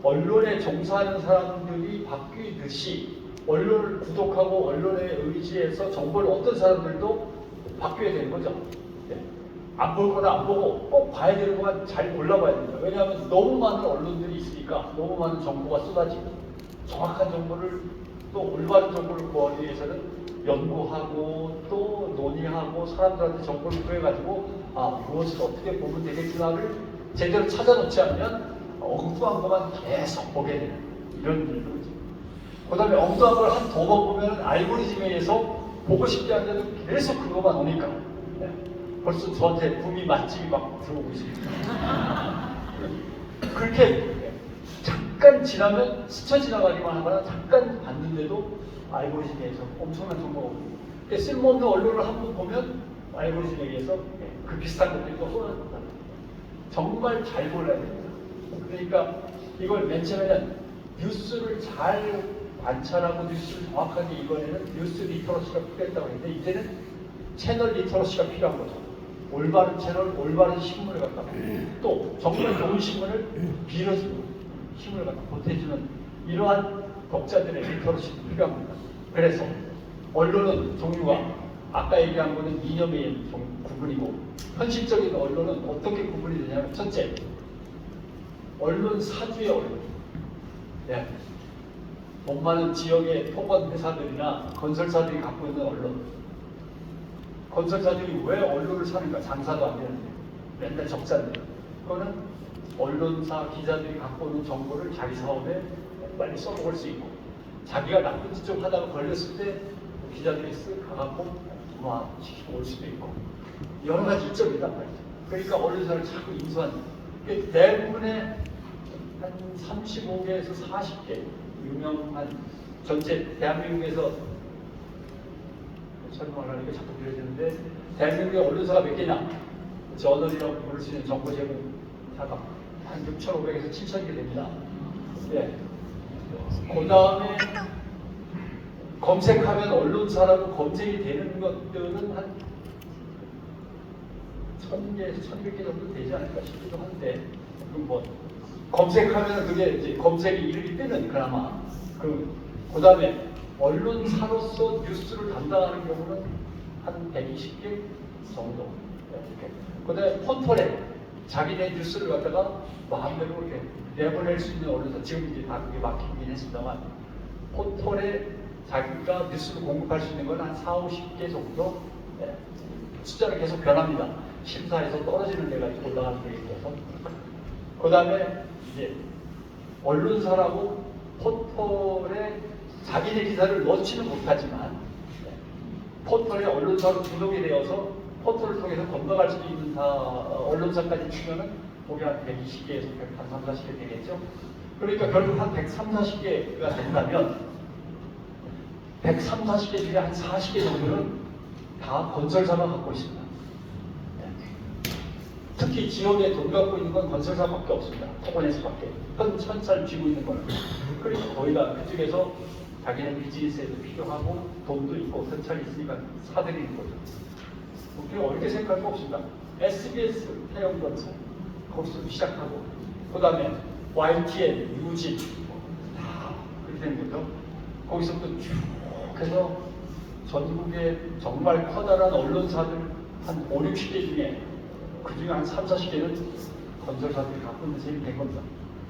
[SPEAKER 2] 언론에 종사하는 사람들이 바뀌듯이 언론을 구독하고 언론에 의지해서 정보를 얻던 사람들도 바뀌어야 되는 거죠. 안 볼 거나 안 보고 꼭 봐야 되는 것만 잘 골라봐야 됩니다. 왜냐하면 너무 많은 언론들이 있으니까 너무 많은 정보가 쏟아지고 정확한 정보를 또 올바른 정보를 구하기 위해서는 연구하고 또 논의하고 사람들한테 정보를 구해가지고 이것을 어떻게 보면 되겠구나를 제대로 찾아놓지 않으면 엉뚱한 것만 계속 보게 되는 이런 일들이죠. 그 다음에 엉뚱한 걸 한 두 번 보면 알고리즘에 의해서 보고 싶지 않은데도 계속 그것만 오니까 벌써 저한테 구미 맛집이 막 들어오고 있습니다. 그렇게 잠깐 지나면 스쳐 지나가기만 하거나 잠깐 봤는데도 알고리즘에 의해서 엄청난 정보가 옵니다. 쓸모없는 언론을 한번 보면 알고리즘에 의해서 그 비슷한 것들이 또 쏟아집니다. 정말 잘 골라야 됩니다. 그러니까 이걸 맨 처음에는 뉴스를 잘 관찰하고 뉴스를 정확하게 읽어내는 뉴스 리터러시가 필요했다고 했는데 이제는 채널 리터러시가 필요한 거죠. 올바른 채널, 올바른 신문을 갖다가 또 정말 좋은 신문을 빌어주는 힘을 갖다 보태주는 이러한 독자들의 리터러시도 필요합니다. 그래서 언론은 종류가 아까 얘기한 거는 이념의 구분이고 현실적인 언론은 어떻게 구분이 되냐면 첫째, 언론 사주의 언론. 돈 많은 지역의 토건 회사들이나 건설사들이 갖고 있는 언론. 건설사들이 왜 언론을 사는가? 장사도 안 되는데 맨날 적자인데 그거는 언론사 기자들이 갖고 있는 정보를 자기 사업에 빨리 써먹을 수 있고 자기가 나쁜 짓 좀 하다가 걸렸을 때 기자들이 쓱 가갖고 무마시키고 올 수도 있고 여러 가지 이점이다 말이죠. 그러니까 언론사를 자꾸 인수하는 대부분의 한 35개에서 40개 유명한 전체 대한민국에서 설명을 하니까 자꾸 그려지는데 대한민국의 언론사가 몇 개냐? 저널이라고 부를 수 있는 정보 제공사가 한 6,500에서 7,000개 됩니다. 그 다음에 검색하면 언론사라고 검색이 되는 것들은 한 1,000개에서 1,100개 정도 되지 않을까 싶기도 한데 뭐 검색하면 그게 이제 검색이 이름이 뜨는 그나마 그 다음에 언론사로서 뉴스를 담당하는 경우는 한 120개 정도 이렇게. 그 다음에 폰털에 자기네 뉴스를 갖다가 마음대로 이렇게 내보낼 수 있는 언론사 지금 이제 다 그게 막히긴 했습니다만 폰털에 자기가 뉴스를 공급할 수 있는 건 한 4, 50개 정도 숫자는 계속 변합니다. 심사에서 떨어지는 데가 있고 올라가는 데 있어서 그 다음에 이제 언론사라고 포털에 자기네 기사를 넣지는 못하지만 포털에 언론사로 등록이 되어서 포털을 통해서 건너갈 수 있는 언론사까지 치면은 거기 한 120개에서 130, 40개 되겠죠. 그러니까 결국 한 130, 40개가 된다면 130, 40개 중에 한 40개 정도는 다 건설사가 갖고 있습니다. 특히 지역에 돈 갖고 있는 건 건설사밖에 없습니다. 토건에서밖에. 현찰 쥐고 있는 거는. 그러니까 거의 다 그쪽에서 자기네 비즈니스에도 필요하고 돈도 있고 현찰이 있으니까 사들이는 거죠. 그렇게 어렵게 생각할 거 없습니다. SBS 태영건설 거기서 시작하고 그 다음에 YTN, 유진 다 그렇게 되는 거죠. 거기서부터 쭉 해서 전국에 정말 커다란 언론사들 한 5, 60개 중에 그 중에 한 3, 40개는 건설사들이 갖고 있는 셈이 된 겁니다.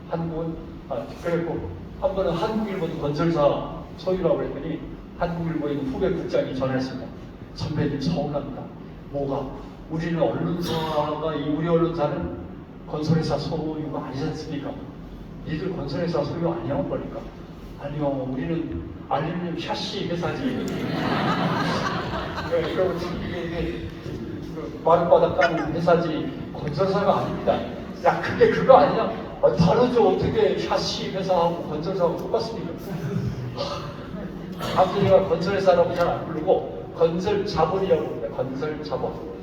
[SPEAKER 2] 한국은, 그랬고, 한 번은 한국일보도 건설사 소유라고 그랬더니 한국일보에 있는 후배 국장이 전했습니다. 선배님 서운합니다. 뭐가? 우리는 언론사가, 우리 언론사는 건설회사 소유가 아니지 않습니까? 니들 건설회사 소유 아니야? 그러니까. 아니요, 우리는 알루미늄 샤시 회사지. 그러고 이게 마룻바닥 까는 회사지 건설사가 아닙니다. 야, 그게 그거 아니냐? 다르죠. 어떻게 샤시 회사하고 건설사하고 똑같습니까? 아무튼 제가 건설회사라고 잘 안 부르고 건설자본이라고 부릅니다. 건설자본.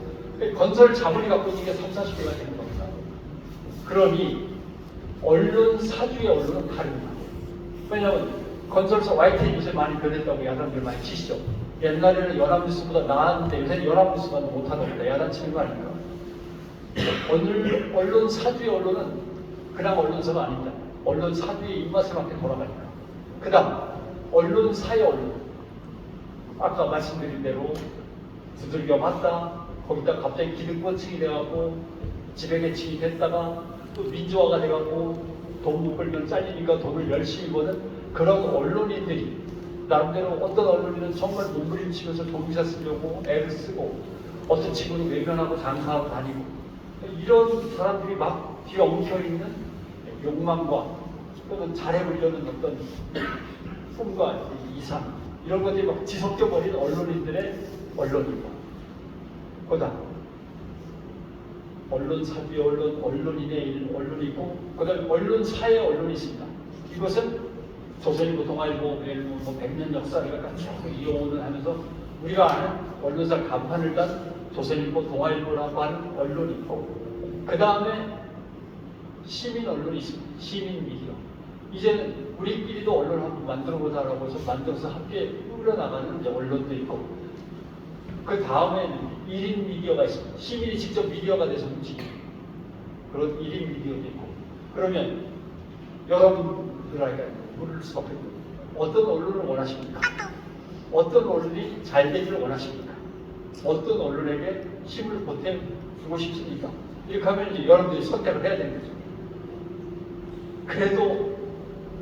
[SPEAKER 2] 건설자본이 갖고 있는 게 3, 40개가 되는 겁니다. 그러니 언론 사주의 언론은 다릅니다. 왜냐하면 건설사 YTN 요새 많이 변했다고 야단들 많이 치시죠. 옛날에는 연합뉴스보다 나았는데 요새 연합뉴스가 못하답니다. 야단치는 거 아닙니까? 언론 사주의 언론은 그냥 언론사가 아닙니다. 언론 사주의 입맛에 맞게 돌아가니까. 그 다음 언론사의 언론. 아까 말씀드린 대로 두들겨 맞다. 거기다 갑자기 기득권층이 돼갖고 지배계층이 됐다가 또 민주화가 돼갖고 돈 못 벌면 잘리니까 돈을 열심히 버는 그런 언론인들이 나름대로 어떤 언론인은 정말 몸부림치면서 조기사 쓰려고 애를 쓰고 어떤 친구는 외면하고 장사하고 다니고 이런 사람들이 막 뒤에 엉켜있는 욕망과 또는 잘해보려는 어떤 꿈과 이상 이런 것들이 막 뒤섞여버린 언론인들의 언론입니다. 그다음 언론사주의 언론, 언론인의 언론이 있고 그다음에 언론사의 언론이 있습니다. 이것은 조선일보, 동아일보, 매일보, 100년 역사를 쭉 이어오는 하면서 우리가 아는 언론사 간판을 단 조선일보, 동아일보라고 하는 언론이 있고 그 다음에 시민 언론이 있습니다. 시민 미디어. 이제는 우리끼리도 언론을 한번 만들어보자라고 해서 만들어서 함께 꾸려나가는 언론도 있고 그 다음에는 1인 미디어가 있습니다. 시민이 직접 미디어가 돼서 움직이는 그런 1인 미디어도 있고 그러면 여러분들에게 물을 수밖에 없고 어떤 언론을 원하십니까? 어떤 언론이 잘 되기를 원하십니까? 어떤 언론에게 힘을 보태주고 싶습니까? 이렇게 하면 이제 여러분들이 선택을 해야 되는 거죠. 그래도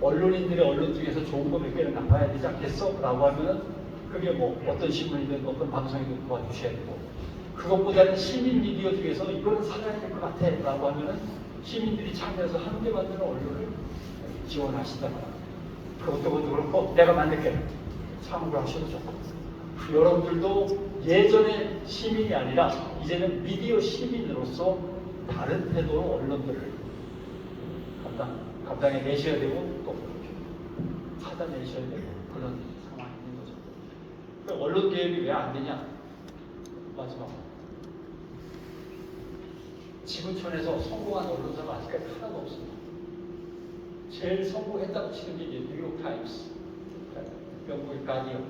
[SPEAKER 2] 언론인들의 언론 중에서 좋은 거 몇 개는 나와야 되지 않겠어? 라고 하면 그게 뭐 어떤 신문이든 어떤 방송이든 도와주셔야 되고 그것보다는 시민 미디어 중에서 이거는 살아야 될 것 같아 라고 하면은 시민들이 참여해서 함께 만드는 언론을 지원하신다거나 그것도 그렇고 내가 만들게 참고를 하셔도 좋고 여러분들도 예전에 시민이 아니라 이제는 미디어 시민으로서 다른 태도로 언론들을 감당해 내셔야 되고 또 찾아내셔야 되고 그런 상황이 있는 거죠. 그러니까 언론 개혁이 왜 안 되냐? 마지막 지구촌에서 성공한 언론사가 아직까지 하나도 없습니다. 제일 성공했다고 치는 게 이제 뉴욕 타임스, 영국의 가디언,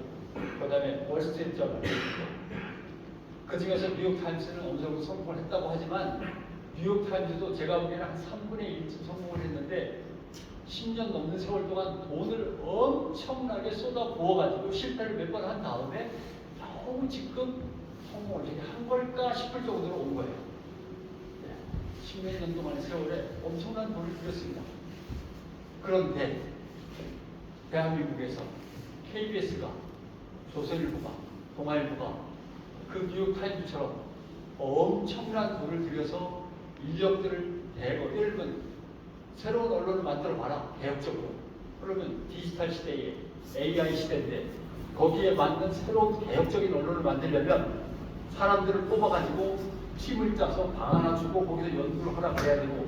[SPEAKER 2] 그 다음에 월스트리트 저널. 그 중에서 뉴욕 타임스는 어느 정도 성공을 했다고 하지만 뉴욕 타임스도 제가 보기에는 한 3분의 1쯤 성공을 했는데 10년 넘는 세월 동안 돈을 엄청나게 쏟아 부어가지고 실패를 몇 번 한 다음에 겨우 지금 성공을 이렇게 한 걸까 싶을 정도로 온 거예요. 네. 10몇 년 동안의 세월에 엄청난 돈을 들였습니다. 그런데 대한민국에서 KBS가, 조선일보가, 동아일보가 그 뉴욕타임즈처럼 엄청난 돈을 들여서 인력들을 대거 예를 들면 새로운 언론을 만들어 봐라 개혁적으로 그러면 디지털 시대에 AI 시대인데 거기에 맞는 새로운 개혁적인 언론을 만들려면 사람들을 뽑아가지고 팀을 짜서 방 하나 주고 거기서 연구를 하라 그래야 되고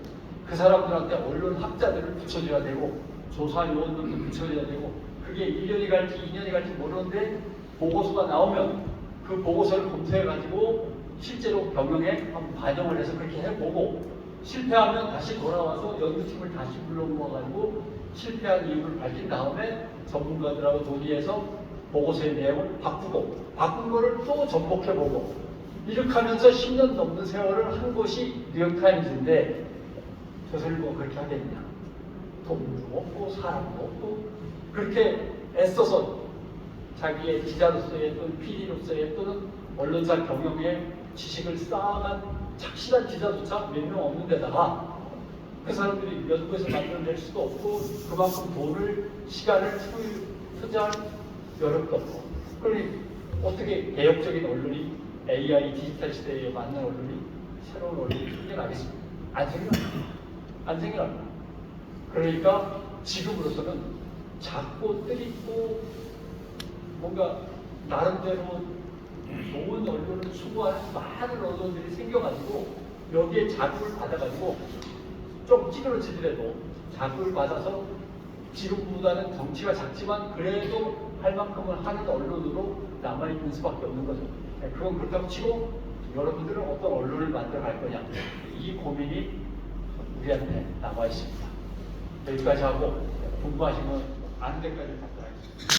[SPEAKER 2] 그 사람들한테 언론 학자들을 붙여줘야 되고 조사 요원들도 붙여줘야 되고 그게 1년이 갈지 2년이 갈지 모르는데 보고서가 나오면 그 보고서를 검토해가지고 실제로 경영에 한번 반영을 해서 그렇게 해보고 실패하면 다시 돌아와서 연구팀을 다시 불러모아가지고 실패한 이유를 밝힌 다음에 전문가들하고 논의해서 보고서의 내용을 바꾼 거를 또 전복해보고 이렇게 하면서 10년 넘는 세월을 한 곳이 뉴욕타임즈인데 조선일보가 그렇게 하겠냐. 돈도 없고 사람도 없고 그렇게 애써서 자기의 기자로서의 또는 PD로서의 또는 언론사 경영에 지식을 쌓아간 착실한 기자조차 몇 명 없는 데다가 그 사람들이 연구해서 만들어낼 수도 없고 그만큼 돈을 시간을 투자할 여력도 없고 그러니 어떻게 개혁적인 언론이 AI 디지털 시대에 맞는 언론이 새로운 언론이 생겨나겠습니까? 안 생겨납니다. 그러니까 지금으로서는 작고 뜨겁고 뭔가 나름대로 좋은 언론을 추구하는 많은 언론들이 생겨가지고 여기에 자극을 받아가지고 좀 찌그러지더라도 자극을 받아서 지금보다는 덩치가 작지만 그래도 할 만큼은 하는 언론으로 남아있는 수밖에 없는 거죠. 그건 그렇다고 치고 여러분들은 어떤 언론을 만들어 갈 거냐 이 고민이 우리한테 남아 있습니다. 여기까지 하고 궁금하시면 아는 데까지 답변하겠습니다.